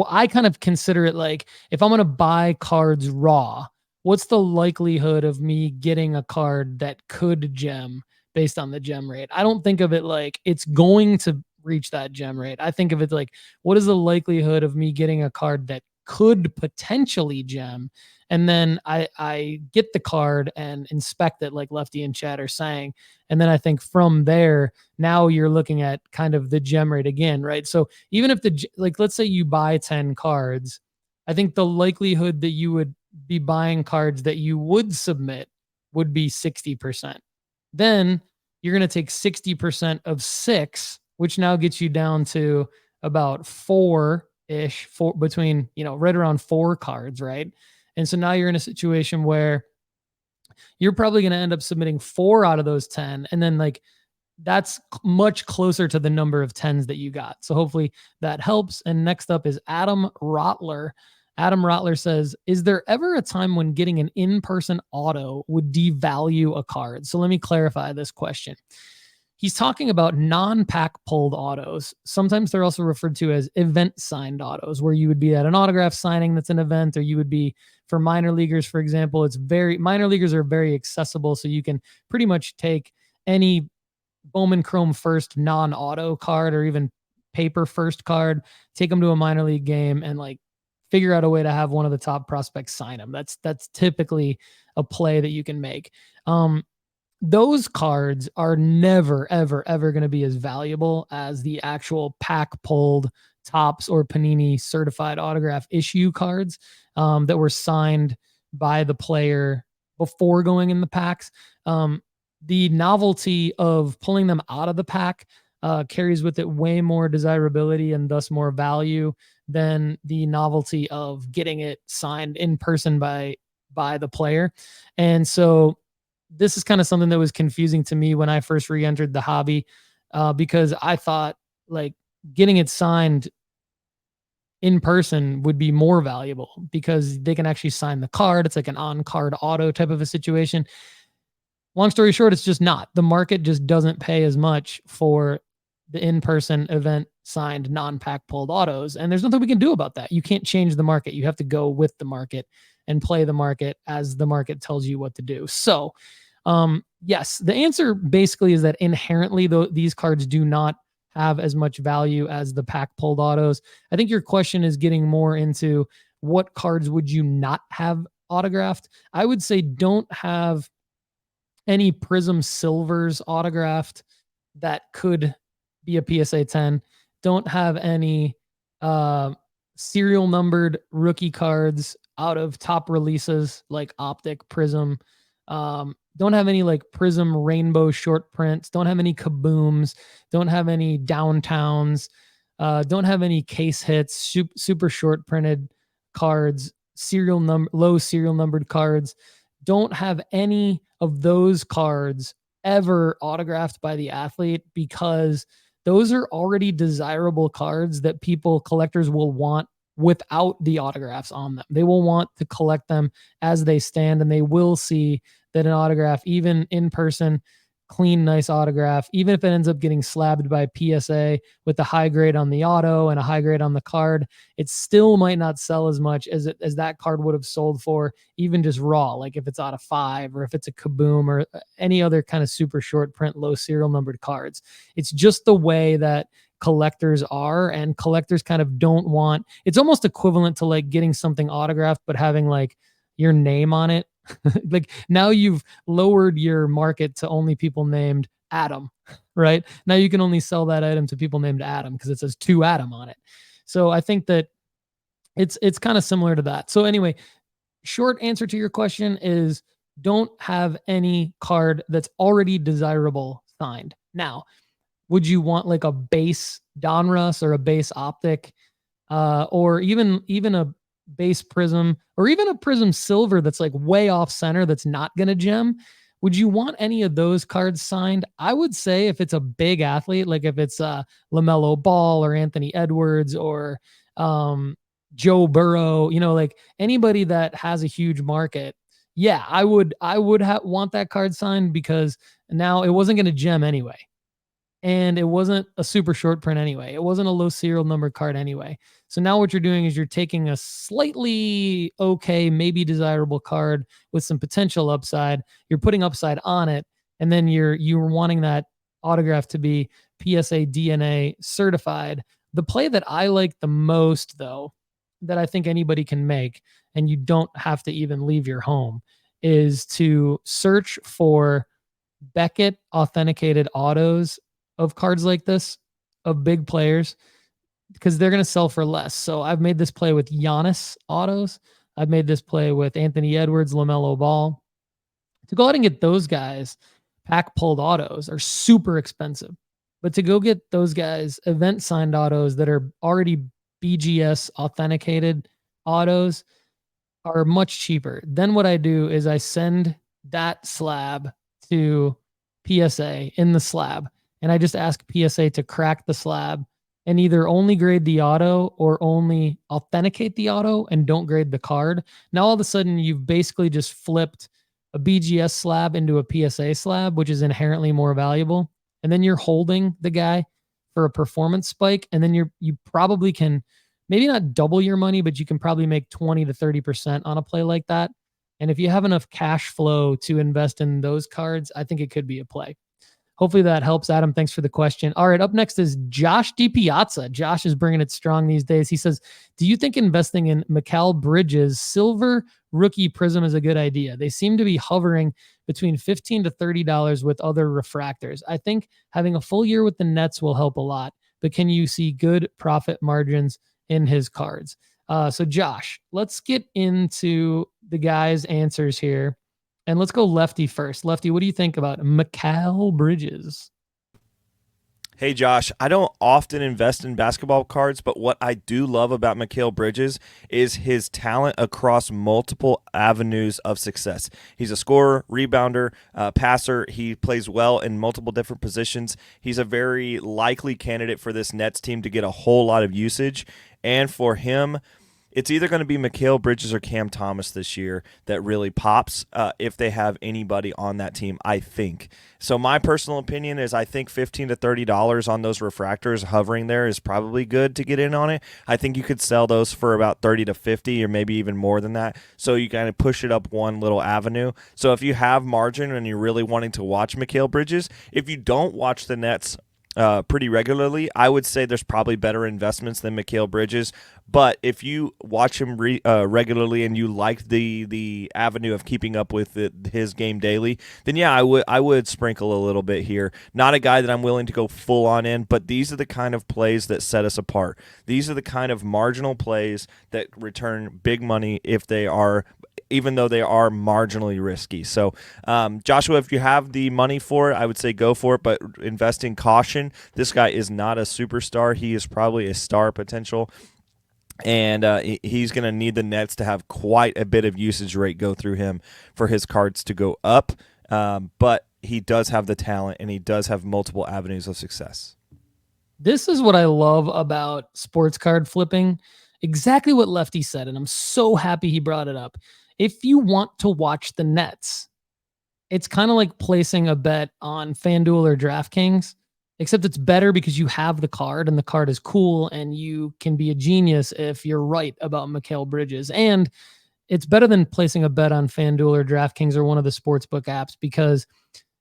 I kind of consider it like, if I'm going to buy cards raw, what's the likelihood of me getting a card that could gem based on the gem rate? I don't think of it like it's going to reach that gem rate. I think of it like, what is the likelihood of me getting a card that could potentially gem? And then I get the card and inspect it like Lefty and Chad are saying. And then I think from there, now you're looking at kind of the gem rate again, right? So even if let's say you buy 10 cards, I think the likelihood that you would be buying cards that you would submit would be 60%. Then you're going to take 60% of 6, which now gets you down to about 4-ish, between, right around 4 cards, right? And so now you're in a situation where you're probably going to end up submitting 4 out of those 10. And then like, that's much closer to the number of 10s that you got. So hopefully that helps. And next up is Adam Rotler. Adam Rotler says, is there ever a time when getting an in-person auto would devalue a card? So let me clarify this question. He's talking about non-pack pulled autos. Sometimes they're also referred to as event signed autos, where you would be at an autograph signing that's an event, or you would be for minor leaguers, for example. Minor leaguers are very accessible. So you can pretty much take any Bowman Chrome First non-auto card or even paper first card, take them to a minor league game and like figure out a way to have one of the top prospects sign them. That's typically a play that you can make. Those cards are never, ever, ever going to be as valuable as the actual pack pulled Topps or Panini certified autograph issue cards that were signed by the player before going in the packs. The novelty of pulling them out of the pack carries with it way more desirability and thus more value than the novelty of getting it signed in person by the player. And so this is kind of something that was confusing to me when I first re-entered the hobby, because I thought like getting it signed in person would be more valuable because they can actually sign the card. It's like an on-card auto type of a situation. Long story short, it's just not. The market just doesn't pay as much for the in-person event signed non-pack pulled autos. And there's nothing we can do about that. You can't change the market. You have to go with the market and play the market as the market tells you what to do. So, yes, the answer basically is that inherently these cards do not have as much value as the pack pulled autos. I think your question is getting more into what cards would you not have autographed. I would say don't have any Prism Silvers autographed that could be a PSA 10. Don't have any serial numbered rookie cards out of top releases like Optic, Prism. Don't have any like Prism Rainbow short prints. Don't have any Kabooms. Don't have any Downtowns. Don't have any case hits, super short printed cards, low serial numbered cards. Don't have any of those cards ever autographed by the athlete because those are already desirable cards that collectors will want without the autographs on them. They will want to collect them as they stand, and they will see that an autograph, even in person, clean, nice autograph, even if it ends up getting slabbed by PSA with a high grade on the auto and a high grade on the card, it still might not sell as much as that card would have sold for, even just raw, like if it's out of 5 or if it's a Kaboom or any other kind of super short print, low serial numbered cards. It's just the way that collectors are, and collectors kind of don't want, it's almost equivalent to like getting something autographed but having like your name on it. Like now you've lowered your market to only people named Adam, right? Now you can only sell that item to people named Adam because it says to Adam on it. So I think that it's kind of similar to that. So anyway, short answer to your question is don't have any card that's already desirable signed. Now, would you want like a base Donruss or a base Optic, or even a base Prism, or even a Prism Silver that's like way off center that's not going to gem? Would you want any of those cards signed? I would say if it's a big athlete, like if it's LaMelo Ball or Anthony Edwards or Joe Burrow, like anybody that has a huge market, yeah, I would want that card signed because now it wasn't going to gem anyway. And it wasn't a super short print anyway. It wasn't a low serial number card anyway. So now what you're doing is you're taking a slightly okay, maybe desirable card with some potential upside. You're putting upside on it, and then you're wanting that autograph to be PSA DNA certified. The play that I like the most, though, that I think anybody can make, and you don't have to even leave your home, is to search for Beckett authenticated autos of cards like this, of big players, because they're going to sell for less. So I've made this play with Giannis autos. I've made this play with Anthony Edwards, LaMelo Ball. To go out and get those guys, pack pulled autos are super expensive. But to go get those guys event signed autos that are already BGS authenticated autos are much cheaper. Then what I do is I send that slab to PSA in the slab, and I just ask PSA to crack the slab and either only grade the auto or only authenticate the auto and don't grade the card. Now, all of a sudden, you've basically just flipped a BGS slab into a PSA slab, which is inherently more valuable. And then you're holding the guy for a performance spike. And then you probably can maybe not double your money, but you can probably make 20 to 30% on a play like that. And if you have enough cash flow to invest in those cards, I think it could be a play. Hopefully that helps, Adam. Thanks for the question. All right, up next is Josh DiPiazza. Josh is bringing it strong these days. He says, do you think investing in Mikal Bridges silver rookie Prism is a good idea? They seem to be hovering between $15 to $30 with other refractors. I think having a full year with the Nets will help a lot, but can you see good profit margins in his cards? So Josh, let's get into the guys' answers here. And let's go Lefty first. Lefty, what do you think about Mikal Bridges? Hey, Josh, I don't often invest in basketball cards, but what I do love about Mikal Bridges is his talent across multiple avenues of success. He's a scorer, rebounder, passer. He plays well in multiple different positions. He's a very likely candidate for this Nets team to get a whole lot of usage. And for him, it's either going to be Mikal Bridges or Cam Thomas this year that really pops if they have anybody on that team, I think. So my personal opinion is I think $15 to $30 on those refractors hovering there is probably good to get in on it. I think you could sell those for about 30 to 50 or maybe even more than that. So you kind of push it up one little avenue. So if you have margin and you're really wanting to watch Mikal Bridges, if you don't watch the Nets pretty regularly, I would say there's probably better investments than Mikal Bridges. But if you watch him regularly and you like the avenue of keeping up with his game daily, then yeah, I would sprinkle a little bit here. Not a guy that I'm willing to go full on in, but these are the kind of plays that set us apart. These are the kind of marginal plays that return big money even though they are marginally risky. So, Joshua, if you have the money for it, I would say go for it, but invest in caution. This guy is not a superstar. He is probably a star potential, and he's going to need the Nets to have quite a bit of usage rate go through him for his cards to go up, but he does have the talent, and he does have multiple avenues of success. This is what I love about sports card flipping. Exactly what Lefty said, and I'm so happy he brought it up. If you want to watch the Nets, it's kind of like placing a bet on FanDuel or DraftKings, except it's better because you have the card and the card is cool and you can be a genius if you're right about Mikal Bridges. And it's better than placing a bet on FanDuel or DraftKings or one of the sportsbook apps, because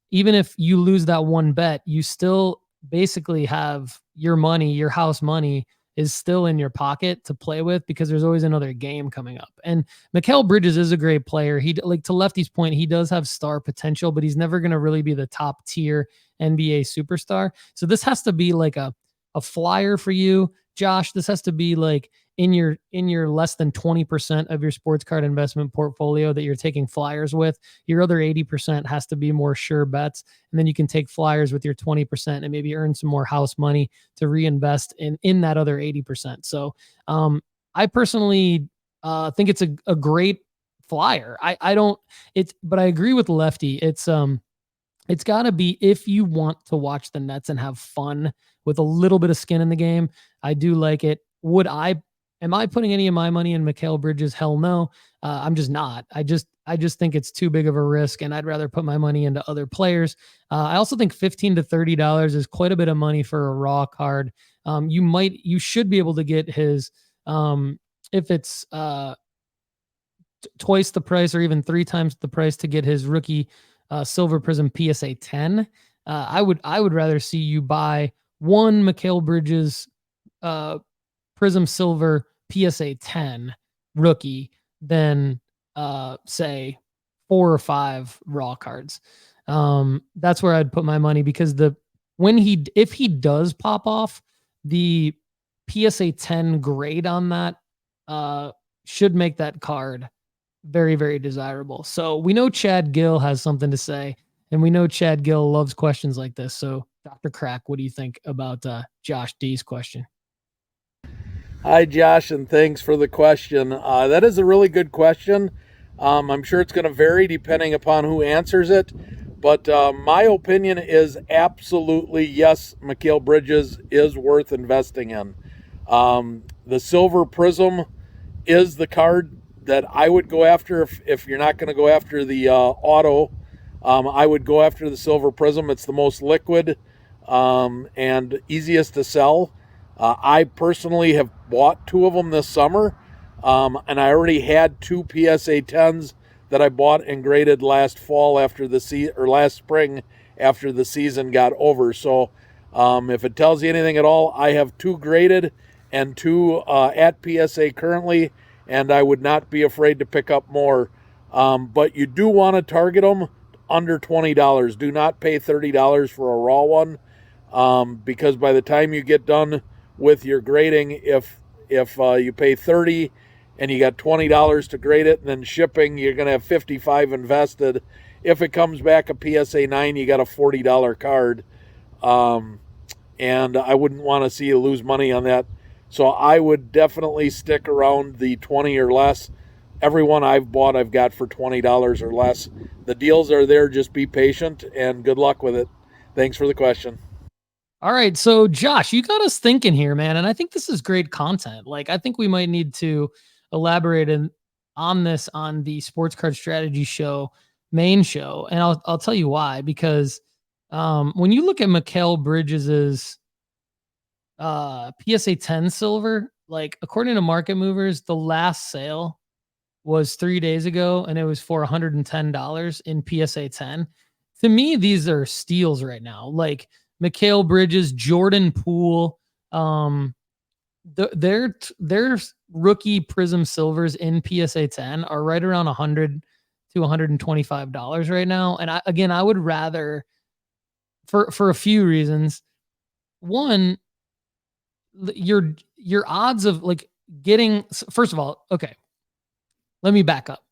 even if you lose that one bet, you still basically have your money, your house money is still in your pocket to play with, because there's always another game coming up. And Mikal Bridges is a great player. He, like, to Lefty's point, he does have star potential, but he's never going to really be the top tier NBA superstar. So this has to be like a flyer for you, Josh. This has to be like in your less than 20% of your sports card investment portfolio that you're taking flyers with. Your other 80% has to be more sure bets. And then you can take flyers with your 20% and maybe earn some more house money to reinvest in that other 80%. So I personally think it's a great flyer. But I agree with Lefty. It's got to be, if you want to watch the Nets and have fun with a little bit of skin in the game, I do like it. Am I putting any of my money in Mikal Bridges? Hell no. I'm just not. I just think it's too big of a risk, and I'd rather put my money into other players. I also think $15 to $30 is quite a bit of money for a raw card. You should be able to get his, if it's twice the price or even 3 times the price, to get his rookie Silver Prism PSA 10. I would rather see you buy one Mikal Bridges Prism Silver PSA 10 rookie than say 4 or 5 raw cards. That's where I'd put my money, because if he does pop off, the PSA 10 grade on that should make that card very, very desirable. So we know Chad Gill has something to say, and we know Chad Gill loves questions like this. So Dr. Crack, what do you think about Josh D's question? Hi, Josh, and thanks for the question. That is a really good question. I'm sure it's going to vary depending upon who answers it, but my opinion is absolutely yes, Mikal Bridges is worth investing in. The Silver Prism is the card that I would go after if you're not going to go after the auto. I would go after the Silver Prism. It's the most liquid and easiest to sell. I personally have bought 2 of them this summer, and I already had 2 PSA 10s that I bought and graded last fall last spring after the season got over. So if it tells you anything at all, I have 2 graded and 2 at PSA currently, and I would not be afraid to pick up more. But you do want to target them under $20. Do not pay $30 for a raw one, because by the time you get done with your grading, if you pay $30 and you got $20 to grade it, and then shipping, you're going to have $55 invested. If it comes back a PSA 9, you got a $40 card. and I wouldn't want to see you lose money on that. So I would definitely stick around the 20 or less. Every one I've bought, I've got for $20 or less. The deals are there. Just be patient and good luck with it. Thanks for the question. All right. So, Josh, you got us thinking here, man. And I think this is great content. Like, I think we might need to elaborate on this on the Sports Card Strategy Show main show. And I'll tell you why. Because when you look at Mikal Bridges's PSA 10 silver, like, according to Market Movers, the last sale was 3 days ago, and it was for $110 in PSA 10. To me, these are steals right now. Like, Mikal Bridges, Jordan Poole, their rookie Prism silvers in PSA 10 are right around $100 to $125 right now. And I would rather, for a few reasons. One, your odds of like getting, first of all, okay, let me back up.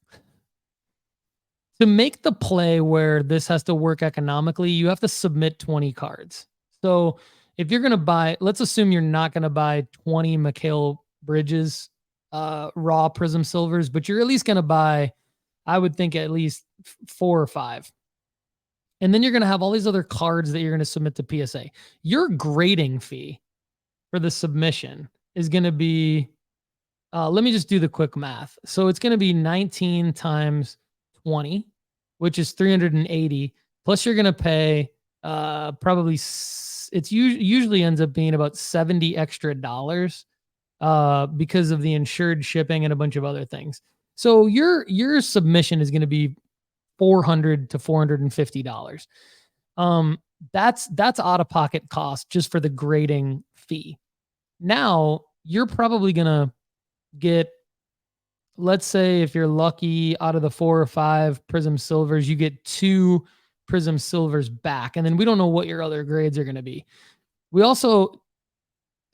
To make the play where this has to work economically, you have to submit 20 cards. So if you're going to buy, let's assume you're not going to buy 20 Mikal Bridges raw Prism silvers, but you're at least going to buy, I would think, at least 4 or 5. And then you're going to have all these other cards that you're going to submit to PSA. Your grading fee for the submission is going to be, let me just do the quick math. So it's going to be 19 times 20, which is 380. Plus you're going to pay probably, it's usually ends up being about $70 extra because of the insured shipping and a bunch of other things. So your submission is going to be $400 to $450. That's out of pocket cost just for the grading fee. Now you're probably going to get, let's say if you're lucky, out of the 4 or 5 Prism silvers, you get 2 Prism silvers back. And then we don't know what your other grades are going to be. So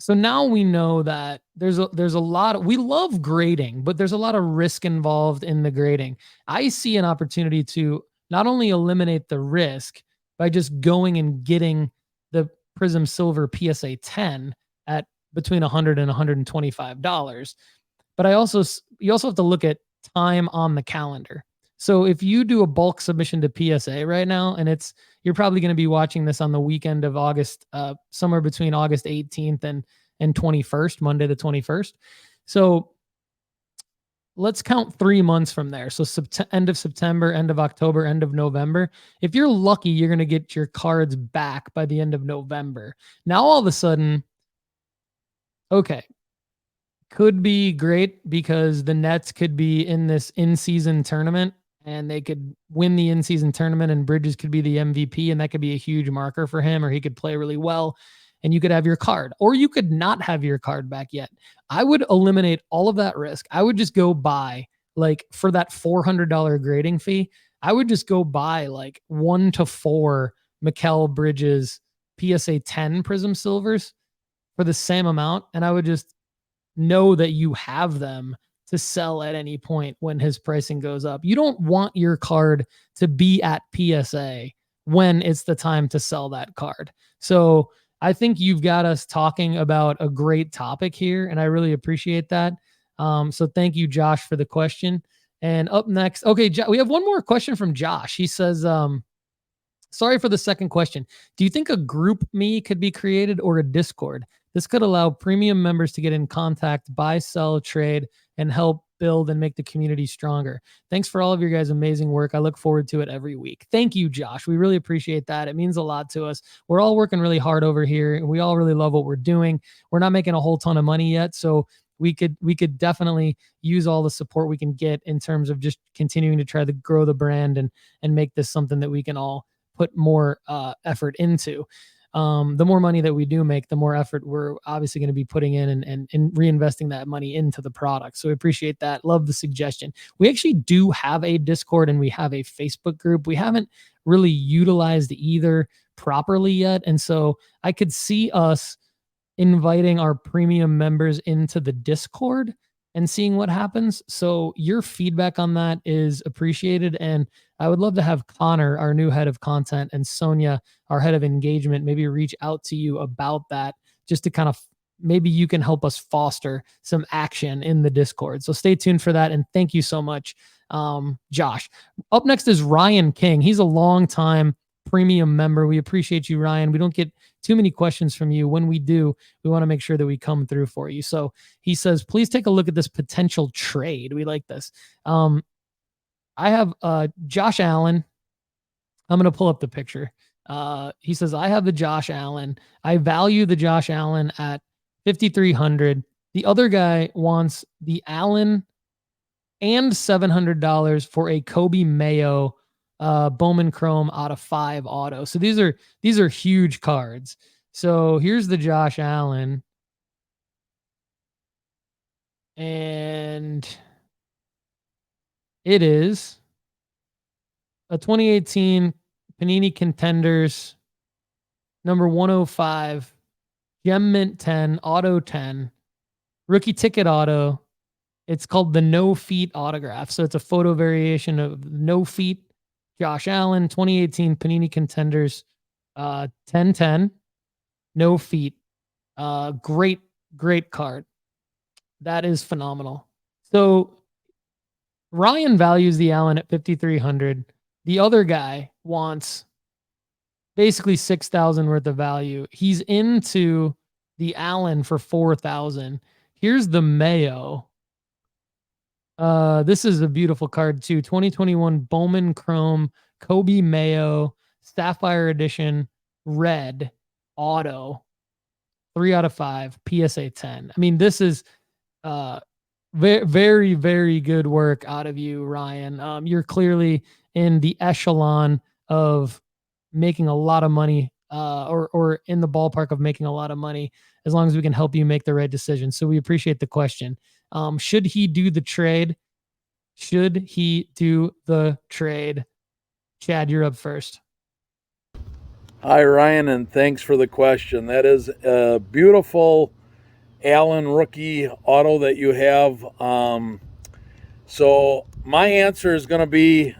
now we know that there's a lot of, we love grading, but there's a lot of risk involved in the grading. I see an opportunity to not only eliminate the risk by just going and getting the Prism Silver PSA 10 at between $100 and $125, but you also have to look at time on the calendar. So if you do a bulk submission to PSA right now, and you're probably going to be watching this on the weekend of August, somewhere between August 18th and 21st, Monday the 21st. So let's count 3 months from there. So end of September, end of October, end of November. If you're lucky, you're going to get your cards back by the end of November. Now, all of a sudden, okay, could be great because the Nets could be in this in-season tournament and they could win the in-season tournament and Bridges could be the MVP, and that could be a huge marker for him, or he could play really well and you could have your card, or you could not have your card back yet. I would eliminate all of that risk. I would just go buy, like, for that $400 grading fee, I would just go buy like 1 to 4 Mikal Bridges PSA 10 Prism silvers for the same amount. And I would just know that you have them to sell at any point when his pricing goes up. You don't want your card to be at PSA when it's the time to sell that card. So I think you've got us talking about a great topic here, and I really appreciate that. So thank you, Josh, for the question. And up next, okay, we have one more question from Josh. He says, sorry for the second question. Do you think a group me could be created, or a Discord? This could allow premium members to get in contact, buy, sell, trade, and help build and make the community stronger. Thanks for all of your guys' amazing work. I look forward to it every week. Thank you, Josh. We really appreciate that. It means a lot to us. We're all working really hard over here, and we all really love what we're doing. We're not making a whole ton of money yet, so we could definitely use all the support we can get in terms of just continuing to try to grow the brand and make this something that we can all put more effort into. The more money that we do make, the more effort we're obviously going to be putting in and reinvesting that money into the product. So we appreciate that. Love the suggestion. We actually do have a Discord and we have a Facebook group. We haven't really utilized either properly yet. And so I could see us inviting our premium members into the Discord and seeing what happens. So your feedback on that is appreciated. And I would love to have Connor, our new head of content, and Sonia, our head of engagement, maybe reach out to you about that, just to kind of, maybe you can help us foster some action in the Discord. So stay tuned for that. And thank you so much, Josh. Up next is Ryan King. He's a long time premium member. We appreciate you, Ryan. We don't get too many questions from you. When we do, we want to make sure that we come through for you. So he says, please take a look at this potential trade. We like this. I have Josh Allen. I'm going to pull up the picture. He says, I have the Josh Allen. I value the Josh Allen at 5,300. The other guy wants the Allen and $700 for a Kobe Mayo Bowman Chrome out of 5 auto. So these are huge cards. So here's the Josh Allen. And it is a 2018 Panini Contenders number 105, Gem Mint 10, Auto 10, rookie ticket auto. It's called the No Feet autograph. So it's a photo variation of No Feet Josh Allen, 2018 Panini Contenders, 10-10, No Feet. Great card. That is phenomenal. So Ryan values the Allen at 5,300. The other guy wants basically 6,000 worth of value. He's into the Allen for 4,000. Here's the Mayo. This is a beautiful card too. 2021 Bowman Chrome, Kobe Mayo, Sapphire Edition, Red, Auto, 3 out of 5, PSA 10. I mean, this is very, very good work out of you, Ryan. You're clearly in the echelon of making a lot of money, or in the ballpark of making a lot of money, as long as we can help you make the right decision. So we appreciate the question. Should he do the trade? Should he do the trade? Chad, you're up first. Hi, Ryan, and thanks for the question. That is a beautiful Allen rookie auto that you have. So my answer is going to be,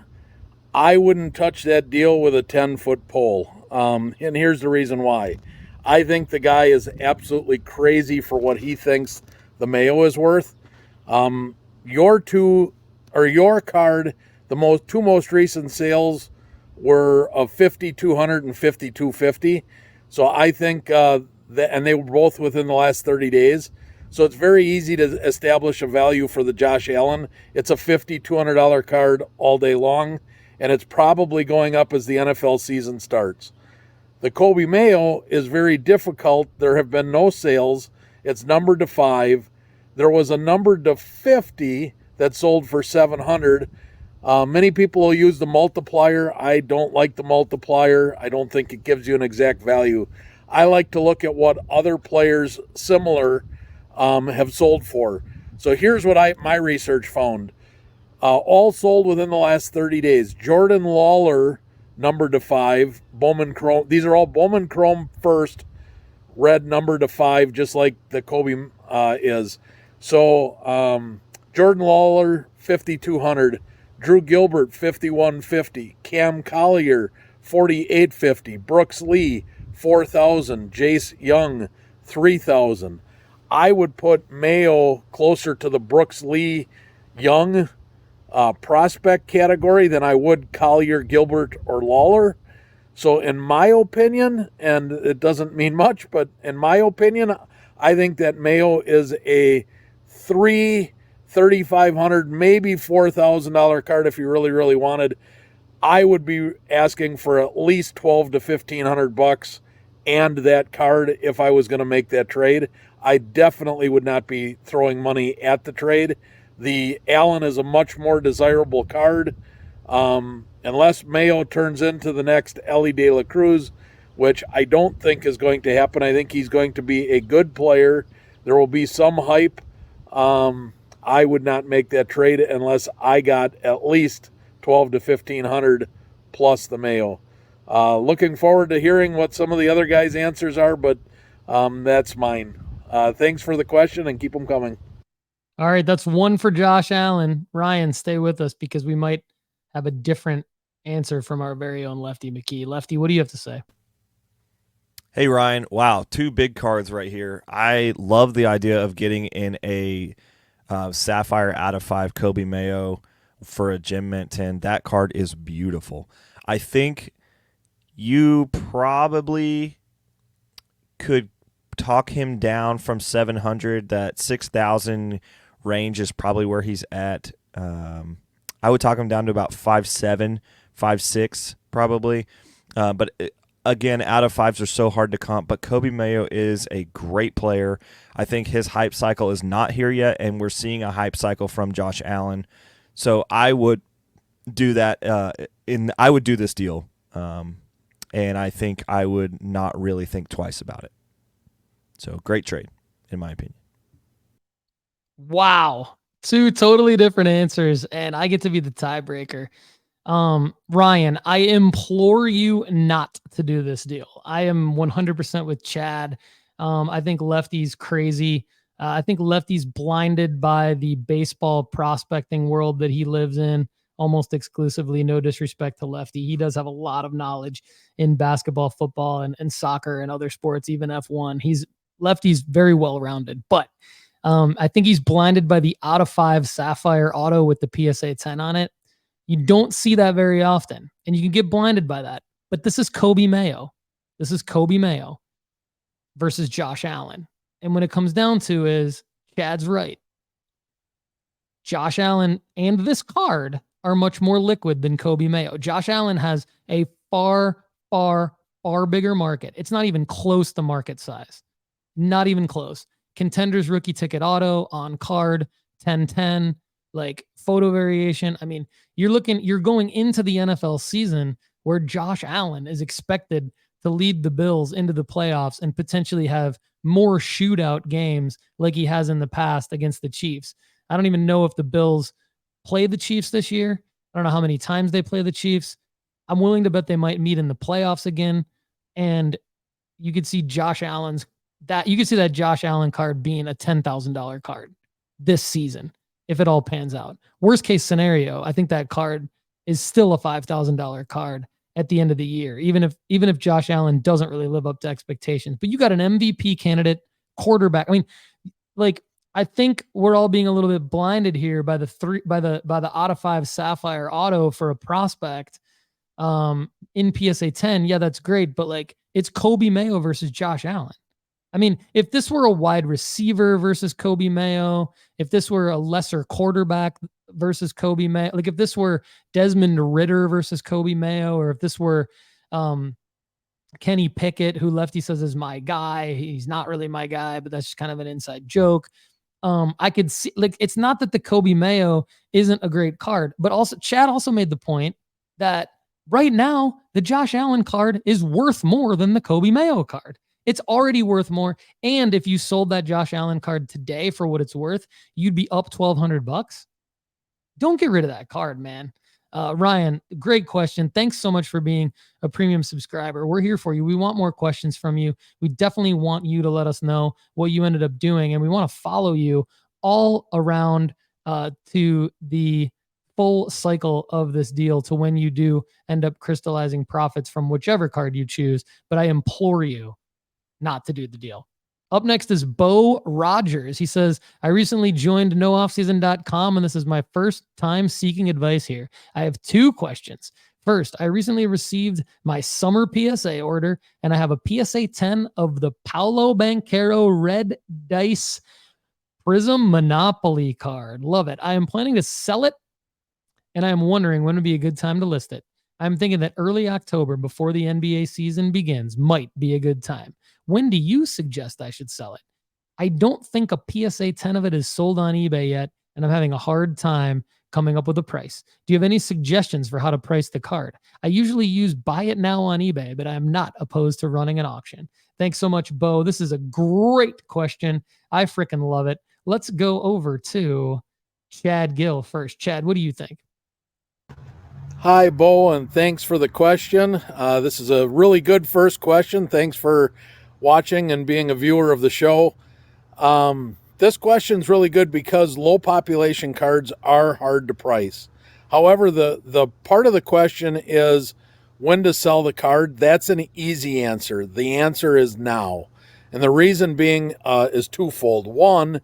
I wouldn't touch that deal with a 10-foot pole. And here's the reason why. I think the guy is absolutely crazy for what he thinks the Mayo is worth. Your card, the two most recent sales were of 5,200 and 5,250. So I think and they were both within the last 30 days. So it's very easy to establish a value for the Josh Allen. It's a $5,200 card all day long, and it's probably going up as the NFL season starts. The Kobe Mayo is very difficult. There have been no sales. It's numbered to 5. There was a numbered to 50 that sold for 700. Many people will use the multiplier. I don't like the multiplier. I don't think it gives you an exact value. I like to look at what other players similar have sold for. So here's what my research found. All sold within the last 30 days. Jordan Lawler, numbered to 5. Bowman Chrome. These are all Bowman Chrome first. Red numbered to 5, just like the Kobe is. So Jordan Lawler, 5,200. Drew Gilbert, 5,150. Cam Collier, 4,850. Brooks Lee, 4,000. Jace Young, 3,000. I would put Mayo closer to the Brooks Lee Young prospect category than I would Collier, Gilbert, or Lawler. So in my opinion, and it doesn't mean much, but in my opinion, I think that Mayo is a $3,500, maybe $4,000 card if you really, really wanted. I would be asking for at least $1,200 to $1,500 and that card if I was going to make that trade. I definitely would not be throwing money at the trade. The Allen is a much more desirable card. Unless Mayo turns into the next Ellie De La Cruz, which I don't think is going to happen. I think he's going to be a good player. There will be some hype. I would not make that trade unless I got at least $1,200 to $1,500 plus the Mayo. Looking forward to hearing what some of the other guys' answers are, but that's mine. Thanks for the question and keep them coming. All right, that's one for Josh Allen. Ryan, stay with us because we might have a different answer from our very own Lefty McKee. Lefty, what do you have to say? Hey, Ryan. Wow, two big cards right here. I love the idea of getting in a Sapphire out of 5 Kobe Mayo for a Gem Mint 10. That card is beautiful. I think you probably could talk him down from 700. That 6,000 range is probably where he's at. I would talk him down to about 5.7, 5.6 probably. But again, out of 5s are so hard to comp, but Kobe Mayo is a great player. I think his hype cycle is not here yet, and we're seeing a hype cycle from Josh Allen. So I would do that. I would do this deal, and I think I would not really think twice about it. So great trade, in my opinion. Wow, two totally different answers, and I get to be the tiebreaker. Ryan, I implore you not to do this deal. I am 100% with Chad. I think Lefty's crazy. I think Lefty's blinded by the baseball prospecting world that he lives in almost exclusively. No disrespect to Lefty. He does have a lot of knowledge in basketball, football, and soccer and other sports, even F1. Lefty's very well-rounded, but I think he's blinded by the out of 5 Sapphire auto with the PSA 10 on it. You don't see that very often, and you can get blinded by that. But this is Kobe Mayo. This is Kobe Mayo versus Josh Allen. And when it comes down to is, Chad's right. Josh Allen and this card are much more liquid than Kobe Mayo. Josh Allen has a far, far, far bigger market. It's not even close to market size. Not even close. Contenders rookie ticket auto on card 1010, like photo variation. I mean, you're going into the NFL season where Josh Allen is expected to lead the Bills into the playoffs and potentially have more shootout games like he has in the past against the Chiefs. I don't even know if the Bills play the Chiefs this year. I don't know how many times they play the Chiefs. I'm willing to bet they might meet in the playoffs again. And you could see Josh Allen's you could see that Josh Allen card being a $10,000 card this season if it all pans out. Worst case scenario, I think that card is still a $5,000 card at the end of the year, even if Josh Allen doesn't really live up to expectations. But you got an MVP candidate quarterback. I mean, like, I think we're all being a little bit blinded here by the out of 5 Sapphire auto for a prospect in PSA 10. Yeah, that's great, but like, it's Kobe Mayo versus Josh Allen. I mean, if this were a wide receiver versus Kobe Mayo, if this were a lesser quarterback versus Kobe Mayo, like if this were Desmond Ridder versus Kobe Mayo, or if this were Kenny Pickett, who Lefty says is my guy, he's not really my guy, but that's just kind of an inside joke. I could see, like, it's not that the Kobe Mayo isn't a great card, but also Chad also made the point that right now the Josh Allen card is worth more than the Kobe Mayo card. It's already worth more. And if you sold that Josh Allen card today for what it's worth, you'd be up $1,200. Don't get rid of that card, man. Ryan, great question. Thanks so much for being a premium subscriber. We're here for you. We want more questions from you. We definitely want you to let us know what you ended up doing. And we want to follow you all around to the full cycle of this deal to when you do end up crystallizing profits from whichever card you choose. But I implore you not to do the deal. Up next is Bo Rogers. He says, I recently joined nooffseason.com and this is my first time seeking advice here. I have 2 questions. First, I recently received my summer PSA order and I have a PSA 10 of the Paolo Banchero Red Dice Prism Monopoly card. Love it. I am planning to sell it and I am wondering when would be a good time to list it. I'm thinking that early October before the NBA season begins might be a good time. When do you suggest I should sell it? I don't think a PSA 10 of it is sold on eBay yet, and I'm having a hard time coming up with a price. Do you have any suggestions for how to price the card? I usually use buy it now on eBay, but I am not opposed to running an auction. Thanks so much, Bo. This is a great question. I freaking love it. Let's go over to Chad Gill first. Chad, what do you think? Hi, Bo, and thanks for the question. This is a really good first question. Thanks for watching and being a viewer of the show. To This question's really good because low population cards are hard to price. However, the part of the question is when to sell the card. That's an easy answer. The answer is now. And the reason being is twofold. One,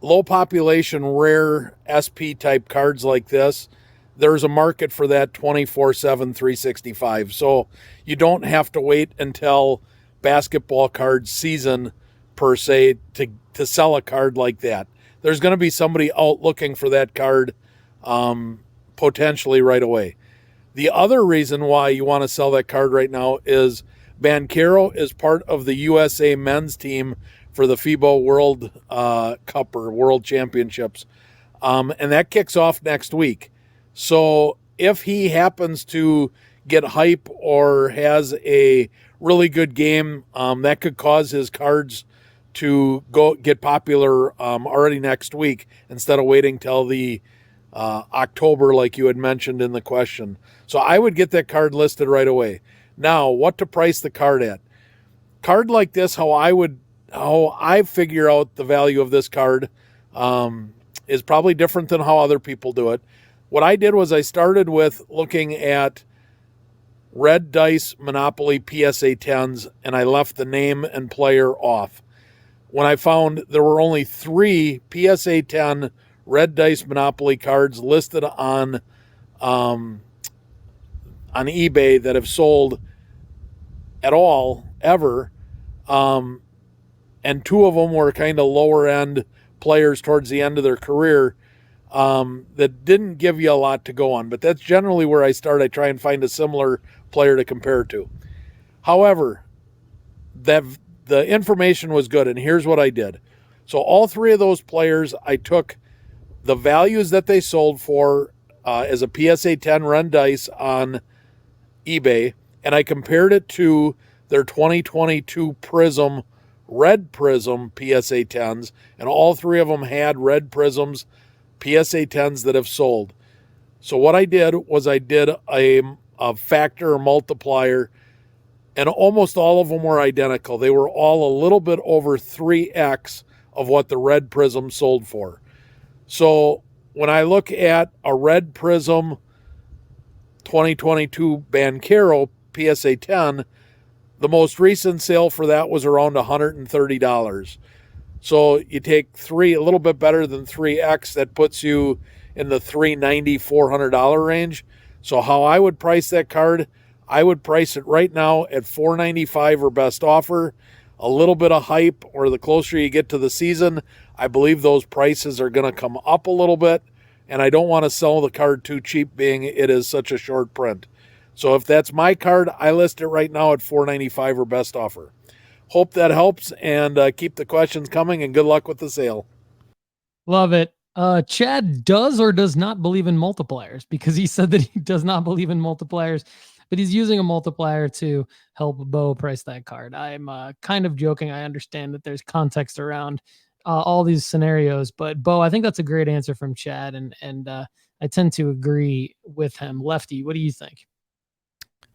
low population, rare SP type cards like this, there's a market for that 24/7, 365. So you don't have to wait until basketball card season per se to sell a card like that. There's going to be somebody out looking for that card potentially right away. The other reason why you want to sell that card right now is Banchero is part of the USA men's team for the FIBA World Cup or World Championships. And that kicks off next week. So if he happens to get hype or has a really good game, that could cause his cards to go get popular already next week instead of waiting till the October like you had mentioned in the question. So I would get that card listed right away. Now, what to price the card at? Card like this, how I figure out the value of this card is probably different than how other people do it. What I did was I started with looking at Red Dice Monopoly PSA 10s, and I left the name and player off. When I found there were only 3 PSA 10 Red Dice Monopoly cards listed on eBay that have sold at all, ever, and 2 of them were kind of lower end players towards the end of their career that didn't give you a lot to go on. But that's generally where I start. I try and find a similar player to compare to. However, the information was good, and here's what I did. So all 3 of those players, I took the values that they sold for as a PSA 10 Red Dice on eBay, and I compared it to their 2022 Prism, Red Prism PSA 10s, and all 3 of them had Red Prisms PSA 10s that have sold. So what I did was I did a factor or multiplier, and almost all of them were identical. They were all a little bit over 3x of what the Red Prism sold for. So when I look at a Red Prism 2022 Banchero PSA 10, the most recent sale for that was around $130. So you take a little bit better than 3x, that puts you in the $390, $400 range. So how I would price that card, I would price it right now at $495 or best offer. A little bit of hype, or the closer you get to the season, I believe those prices are going to come up a little bit, and I don't want to sell the card too cheap, being it is such a short print. So if that's my card, I list it right now at $495 or best offer. Hope that helps, and keep the questions coming, and good luck with the sale. Love it. Chad does or does not believe in multipliers, because he said that he does not believe in multipliers, but he's using a multiplier to help Bo price that card. I'm kind of joking. I understand that there's context around all these scenarios, but Bo, I think that's a great answer from Chad, and I tend to agree with him. Lefty, what do you think?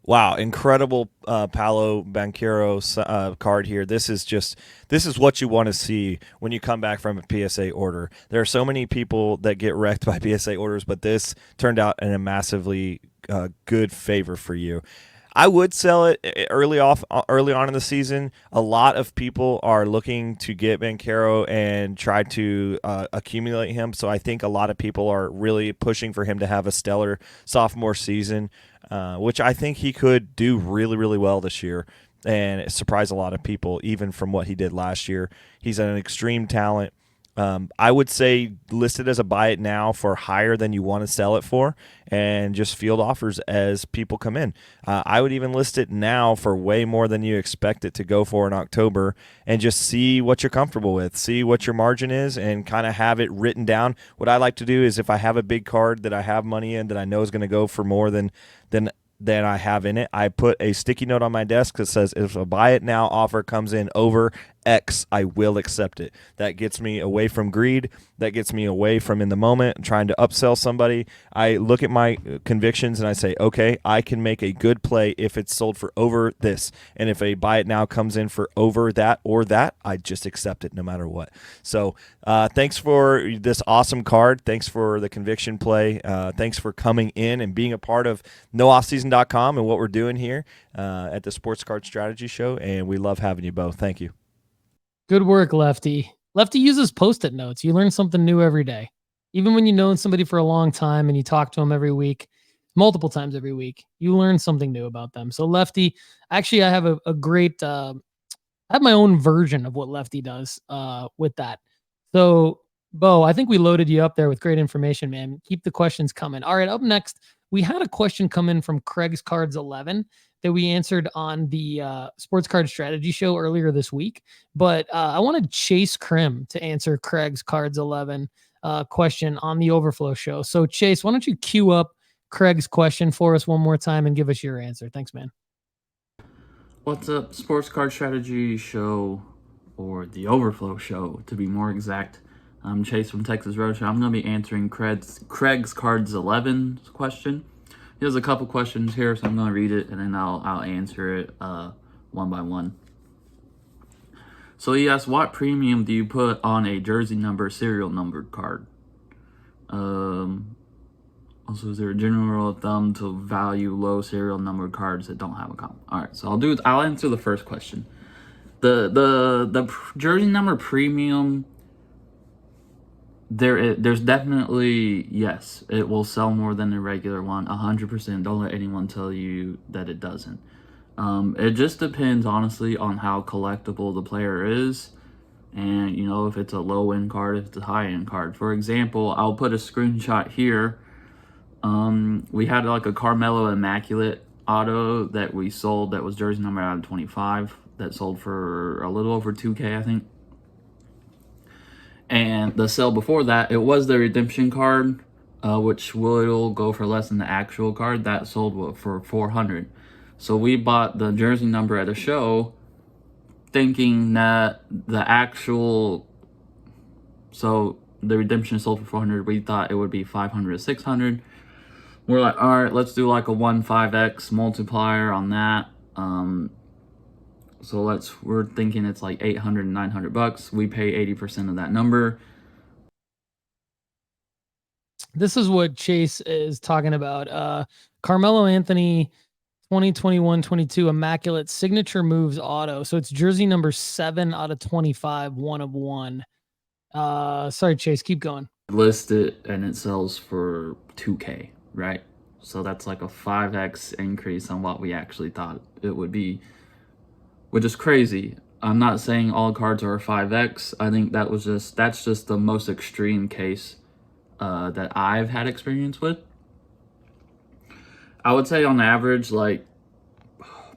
Wow, incredible Paolo Banchero card here. This is what you want to see when you come back from a PSA order. There are so many people that get wrecked by PSA orders, but this turned out in a massively good favor for you. I would sell it early on in the season. A lot of people are looking to get Banchero and try to accumulate him. So I think a lot of people are really pushing for him to have a stellar sophomore season, which I think he could do really, really well this year and surprise a lot of people, even from what he did last year. He's an extreme talent. I would say list it as a buy it now for higher than you want to sell it for, and just field offers as people come in. I would even list it now for way more than you expect it to go for in October, and just see what you're comfortable with, see what your margin is, and kind of have it written down. What I like to do is if I have a big card that I have money in that I know is going to go for more than I have in it, I put a sticky note on my desk that says if a buy it now offer comes in over X, I will accept it. That gets me away from greed. That gets me away from in the moment trying to upsell somebody. I look at my convictions and I say, okay, I can make a good play if it's sold for over this. And if a buy it now comes in for over that or that, I just accept it no matter what. So thanks for this awesome card. Thanks for the conviction play. Thanks for coming in and being a part of nooffseason.com and what we're doing here at the Sports Card Strategy Show. And we love having you both. Thank you. Good work, Lefty. Lefty uses Post-it notes. You learn something new every day. Even when you've known somebody for a long time and you talk to them every week, multiple times every week, you learn something new about them. So Lefty, actually, I have a great, I have my own version of what Lefty does with that. So Bo, I think we loaded you up there with great information, man. Keep the questions coming. All right, up next, we had a question come in from Craig's Cards 11 that we answered on the Sports Card Strategy Show earlier this week. But I wanted Chase Krim to answer Craig's Cards 11 question on the Overflow Show. So Chase, why don't you queue up Craig's question for us one more time and give us your answer? Thanks, man. What's up, Sports Card Strategy Show, or the Overflow Show, to be more exact. I'm Chase from Texas Roadshow. I'm going to be answering Craig's Cards 11 question. He has a couple questions here, so I'm going to read it, and then I'll answer it one by one. So he asked, what premium do you put on a jersey number serial numbered card? Also, is there a general rule of thumb to value low serial numbered cards that don't have a comma? All right, so I'll answer the first question. The jersey number premium, there's definitely, yes, it will sell more than the regular one, 100%. Don't let anyone tell you that it doesn't. It just depends, honestly, on how collectible the player is, and, you know, if it's a low-end card, if it's a high-end card. For example, I'll put a screenshot here. We had like a Carmelo Immaculate auto that we sold that was jersey number out of 25 that sold for a little over 2K, I think. And the sale before that, it was the redemption card, which will go for less than the actual card. That sold for 400. So we bought the jersey number at a show, thinking that the actual, so the redemption sold for 400. We thought it would be 500 to 600. We're like, all right, let's do like a 1.5x multiplier on that. So we're thinking it's like 800 and 900 bucks. We pay 80% of that number. This is what Chase is talking about. Carmelo Anthony 2021-22 Immaculate Signature Moves auto. So it's jersey number 7 out of 25, 1 of 1. Sorry, Chase, keep going. List it and it sells for 2K, right? So that's like a 5x increase on what we actually thought it would be, which is crazy. I'm not saying all cards are 5x. I think that's just the most extreme case that I've had experience with. I would say on average, like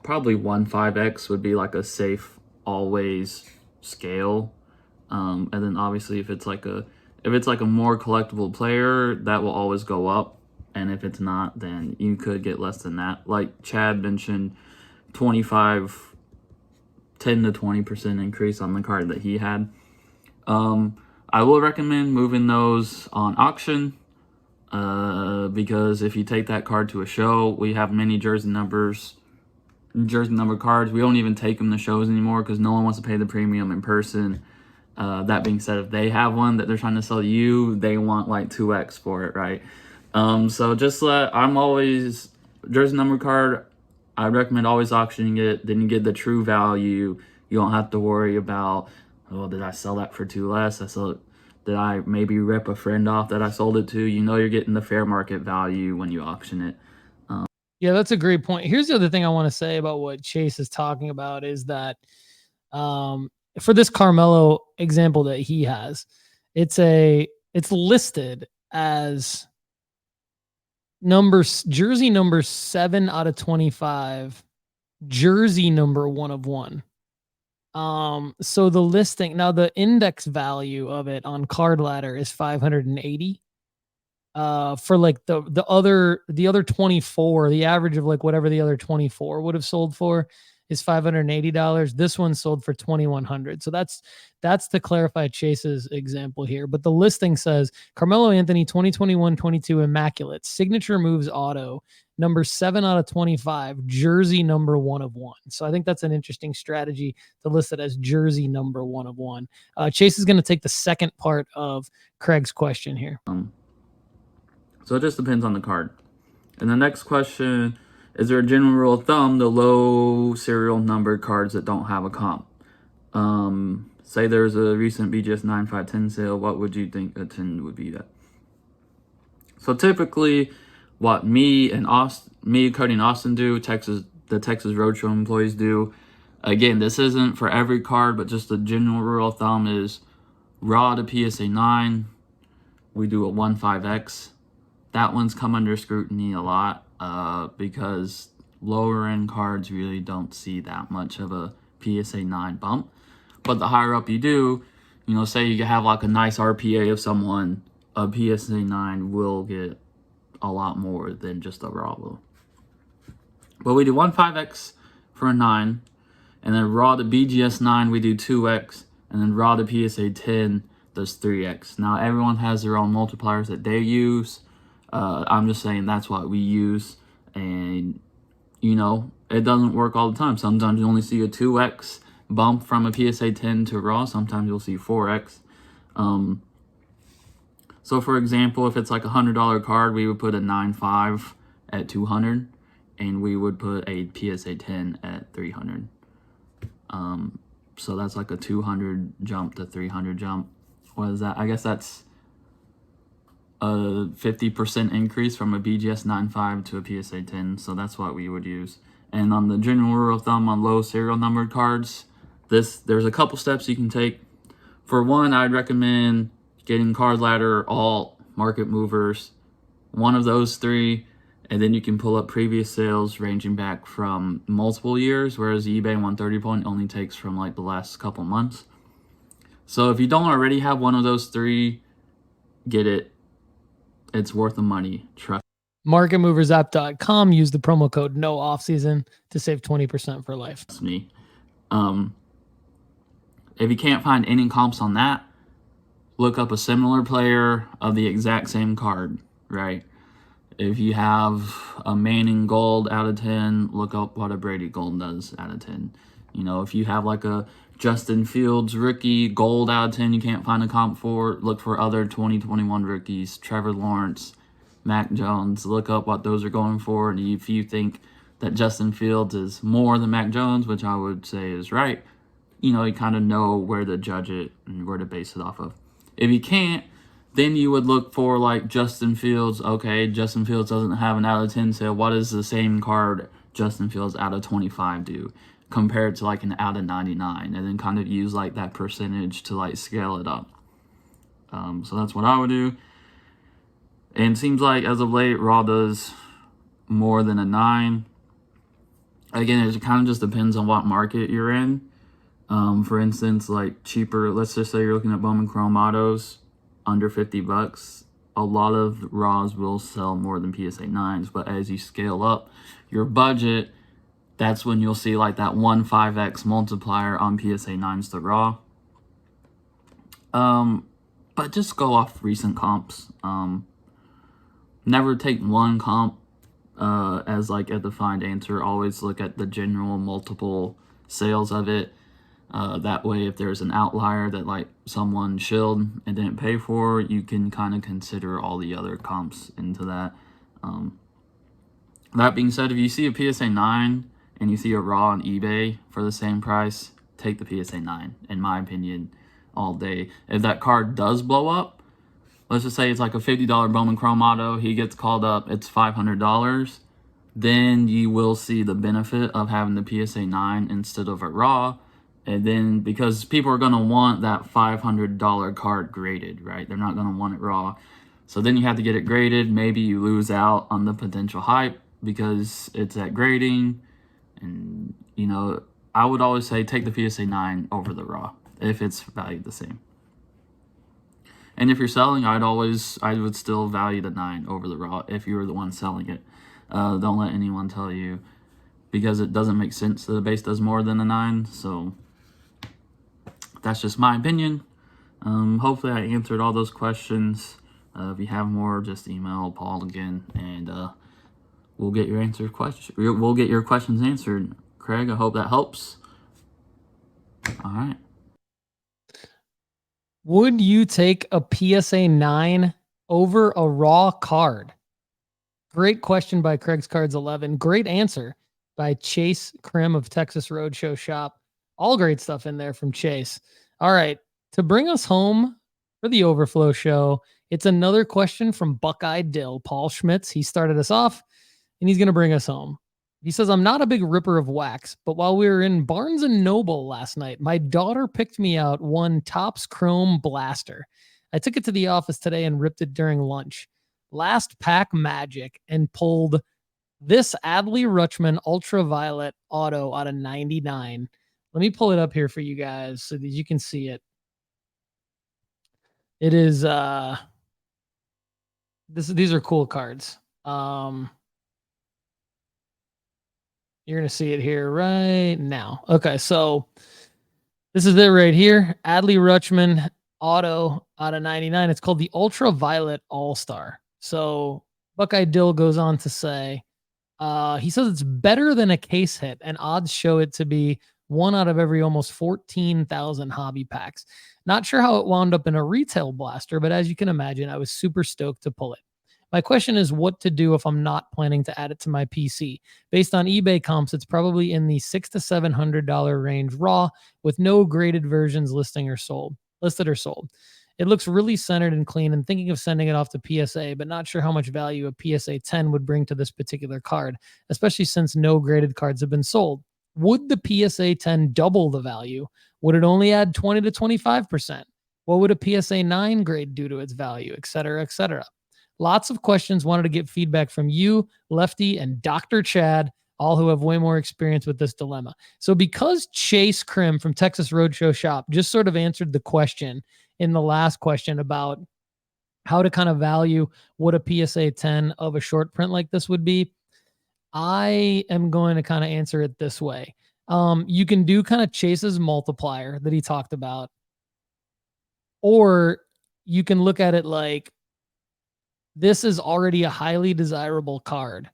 probably 1.5x would be like a safe always scale. And then obviously if it's like a more collectible player, that will always go up. And if it's not, then you could get less than that. Like Chad mentioned, 10 to 20% increase on the card that he had. I will recommend moving those on auction because if you take that card to a show, we have many jersey number cards. We don't even take them to shows anymore because no one wants to pay the premium in person. That being said, if they have one that they're trying to sell you, they want like 2x for it, right? So I'm always, jersey number card, I recommend always auctioning it. Then you get the true value. You don't have to worry about, oh, did I sell that for too less? Did I maybe rip a friend off that I sold it to? You know you're getting the fair market value when you auction it. Yeah, that's a great point. Here's the other thing I want to say about what Chase is talking about is that for this Carmelo example that he has, it's listed as jersey number 7 out of 25, jersey number 1 of 1. So the listing, now the index value of it on Card Ladder is 580. For like the other 24, the average of like whatever the other 24 would have sold for is $580. This one sold for $2,100. So that's to clarify Chase's example here. But the listing says Carmelo Anthony 2021-22 Immaculate Signature Moves Auto, number 7 out of 25, jersey number 1 of 1. So I think that's an interesting strategy to list it as jersey number 1 of 1. Chase is going to take the second part of Craig's question here. So it just depends on the card. And the next question, is there a general rule of thumb, the low serial numbered cards that don't have a comp? Say there's a recent BGS 9510 sale, what would you think a 10 would be at? So typically what me, Cody, and Austin do, the Texas Roadshow employees do, again, this isn't for every card, but just the general rule of thumb is raw to PSA 9, we do a 1.5x. That one's come under scrutiny a lot because lower end cards really don't see that much of a PSA 9 bump. But the higher up you do, say you have like a nice RPA of someone, a PSA 9 will get a lot more than just a raw will. But we do 1.5x for a 9, and then raw to BGS 9 we do 2x, and then raw to PSA 10 does 3x. Now everyone has their own multipliers that they use. I'm just saying that's what we use, and it doesn't work all the time. Sometimes you only see a 2x bump from a PSA 10 to raw. Sometimes you'll see 4x. So for example, if it's like $100 card, we would put a 9.5 at 200, and we would put a PSA 10 at 300. So that's like a 200 jump to 300 jump. What is that? I guess that's a 50% increase from a BGS 9.5 to a PSA 10. So that's what we would use. And on the general rule of thumb on low serial numbered cards, there's a couple steps you can take. For one, I'd recommend getting Card Ladder, Alt, Market Movers, one of those three, and then you can pull up previous sales ranging back from multiple years, whereas the eBay 130 point only takes from like the last couple months. So if you don't already have one of those three, get it. It's worth the money. Trust MarketMoversApp.com. Use the promo code no offseason to save 20% for life. me. If you can't find any comps on that, look up a similar player of the exact same card, right? If you have a Manning Gold out of 10, look up what a Brady Gold does out of 10. If you have like a Justin Fields rookie Gold out of 10 you can't find a comp for, look for other 2021 rookies, Trevor Lawrence, Mac Jones, look up what those are going for. And if you think that Justin Fields is more than Mac Jones, which I would say is right, you kind of know where to judge it and where to base it off of. If you can't, then you would look for like Justin Fields. Okay, Justin Fields doesn't have an out of 10 sale. What does the same card Justin Fields out of 25 do compared to like an out of 99? And then kind of use like that percentage to like scale it up. So that's what I would do. And it seems like as of late, raw does more than a 9. Again, it kind of just depends on what market you're in. For instance, like cheaper, let's just say you're looking at Bowman Chrome Autos, under $50, a lot of raws will sell more than PSA 9s, but as you scale up your budget, that's when you'll see like that 1.5x multiplier on PSA 9s to raw. But just go off recent comps. Never take one comp as like a defined answer. Always look at the general multiple sales of it. That way, if there's an outlier that like someone shilled and didn't pay for, you can kind of consider all the other comps into that. That being said, if you see a PSA 9 and you see a raw on eBay for the same price, take the PSA 9, in my opinion, all day. If that card does blow up, let's just say it's like a $50 Bowman Chrome Auto, he gets called up, it's $500, then you will see the benefit of having the PSA 9 instead of a raw. And then because people are going to want that $500 card graded, right? They're not going to want it raw. So then you have to get it graded. Maybe you lose out on the potential hype because it's at grading. And, I would always say take the PSA 9 over the raw if it's valued the same. And if you're selling, I would still value the 9 over the raw if you were the one selling it. Don't let anyone tell you because it doesn't make sense that the base does more than a 9. So that's just my opinion. Hopefully I answered all those questions. If you have more, just email Paul again, and we'll get your We'll get your questions answered. Craig, I hope that helps. All right. Would you take a PSA 9 over a raw card? Great question by Craig's Cards 11. Great answer by Chase Krim of Texas Roadshow Shop. All great stuff in there from Chase. All right. To bring us home for the Overflow show, it's another question from Buckeye Dill, Paul Schmitz. He started us off, and he's going to bring us home. He says, I'm not a big ripper of wax, but while we were in Barnes & Noble last night, my daughter picked me out one Topps Chrome Blaster. I took it to the office today and ripped it during lunch. Last pack magic, and pulled this Adley Rutschman Ultraviolet Auto out of 99. Let me pull it up here for you guys so that you can see it. It is these are cool cards. You're going to see it here right now. Okay, so this is it right here. Adley Rutschman Auto out of 99. It's called the Ultraviolet All-Star. So Buckeye Dill goes on to say, he says it's better than a case hit, and odds show it to be 1 out of every almost 14,000 hobby packs. Not sure how it wound up in a retail blaster, but as you can imagine, I was super stoked to pull it. My question is what to do if I'm not planning to add it to my PC. Based on eBay comps, it's probably in the $600 to $700 range raw, with no graded versions listed or sold. It looks really centered and clean, and thinking of sending it off to PSA, but not sure how much value a PSA 10 would bring to this particular card, especially since no graded cards have been sold. Would the PSA 10 double the value? Would it only add 20 to 25%? What would a PSA 9 grade do to its value, et cetera, et cetera? Lots of questions. Wanted to get feedback from you, Lefty, and Dr. Chad, all who have way more experience with this dilemma. So because Chase Krim from Texas Roadshow Shop just sort of answered the question in the last question about how to kind of value what a PSA 10 of a short print like this would be, I am going to kind of answer it this way. You can do kind of Chase's multiplier that he talked about, or you can look at it like, this is already a highly desirable card,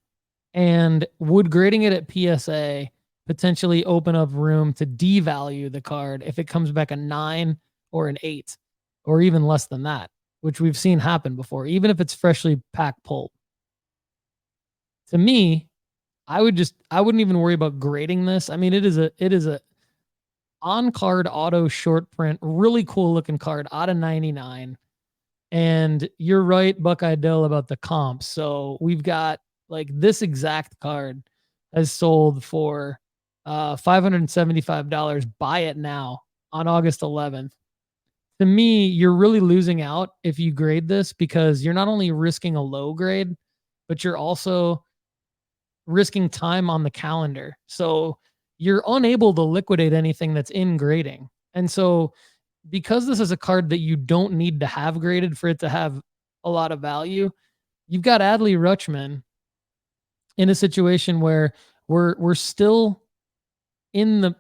and would grading it at PSA potentially open up room to devalue the card if it comes back a 9 or an 8 or even less than that, which we've seen happen before, even if it's freshly packed pulled. To me, I wouldn't even worry about grading this. I mean, it is a on-card auto short print, really cool looking card out of 99. And you're right, Buckeye Dill, about the comps. So we've got like this exact card has sold for $575. Buy it now on August 11th. To me, you're really losing out if you grade this, because you're not only risking a low grade, but you're also risking time on the calendar. So you're unable to liquidate anything that's in grading. And so because this is a card that you don't need to have graded for it to have a lot of value, you've got Adley Rutschman in a situation where we're still in the,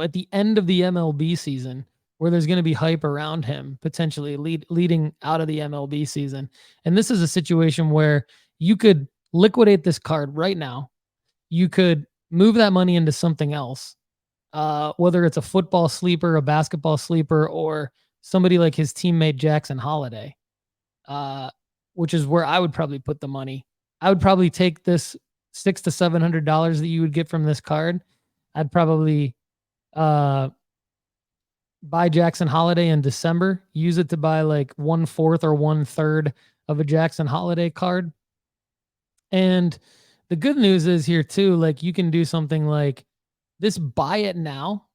at the end of the MLB season, where there's going to be hype around him potentially leading out of the MLB season. And this is a situation where you could liquidate this card right now. You could move that money into something else. Whether it's a football sleeper, a basketball sleeper, or somebody like his teammate Jackson Holiday, which is where I would probably put the money. I would probably take this $600 to $700 that you would get from this card. I'd probably buy Jackson Holiday in December, use it to buy like 1/4 or 1/3 of a Jackson Holiday card. And the good news is here too, like you can do something like this. Buy it now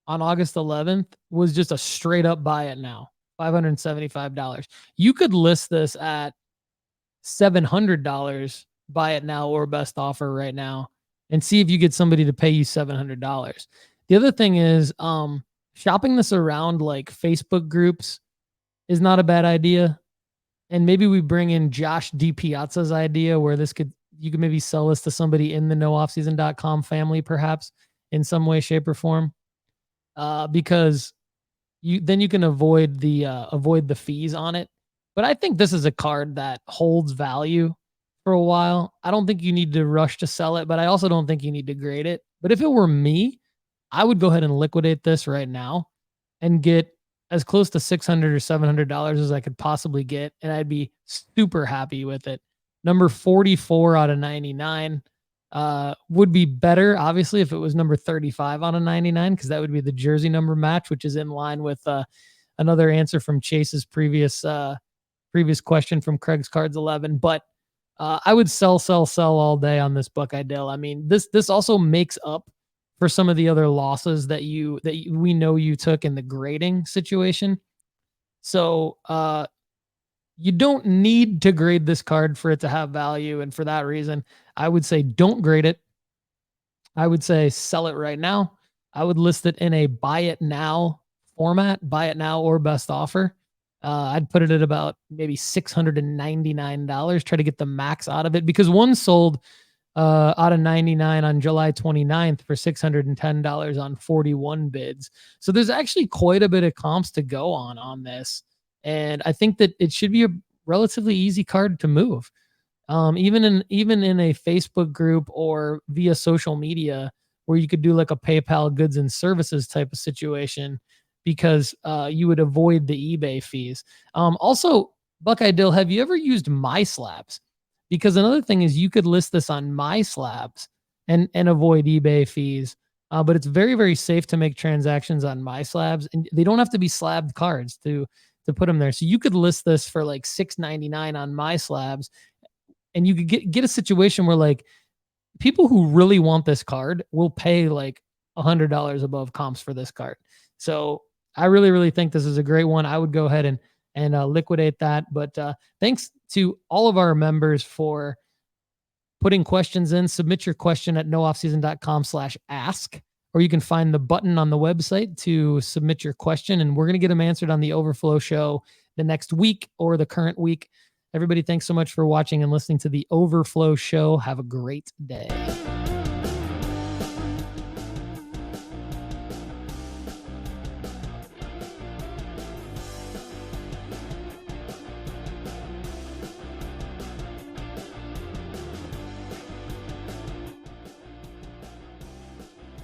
on August 11th was just a straight up buy it now, $575. You could list this at $700, buy it now or best offer right now, and see if you get somebody to pay you $700. The other thing is shopping this around like Facebook groups is not a bad idea. And maybe we bring in Josh D. Piazza's idea where this could you could maybe sell this to somebody in the nooffseason.com family, perhaps in some way, shape, or form, because you can avoid the fees on it. But I think this is a card that holds value for a while. I don't think you need to rush to sell it, but I also don't think you need to grade it. But if it were me, I would go ahead and liquidate this right now and get as close to $600 or $700 as I could possibly get, and I'd be super happy with it. Number 44 out of 99 would be better, obviously, if it was number 35 out of 99, because that would be the jersey number match, which is in line with another answer from Chase's previous question from Craig's Cards 11. But I would sell all day on this Buckeye Dill. I mean, this also makes up for some of the other losses that we know you took in the grading situation. So you don't need to grade this card for it to have value. And for that reason, I would say don't grade it. I would say sell it right now. I would list it in a buy it now format, buy it now or best offer. I'd put it at about maybe $699, try to get the max out of it, because one sold out of 99 on July 29th for $610 on 41 bids. So there's actually quite a bit of comps to go on this. And I think that it should be a relatively easy card to move. Even in a Facebook group or via social media, where you could do like a PayPal goods and services type of situation, because you would avoid the eBay fees. Also, Buckeye Dill, have you ever used MySlabs? Because another thing is you could list this on MySlabs and avoid eBay fees. But it's very, very safe to make transactions on MySlabs, and they don't have to be slabbed cards to put them there. So you could list this for like $6.99 on MySlabs, and you could get a situation where like people who really want this card will pay like $100 above comps for this card. So I really, really think this is a great one. I would go ahead and liquidate that. But thanks to all of our members for putting questions in. Submit your question at nooffseason.com/ask, or you can find the button on the website to submit your question, and we're going to get them answered on the Overflow show the next week or the current week. Everybody, thanks so much for watching and listening to the Overflow show. Have a great day.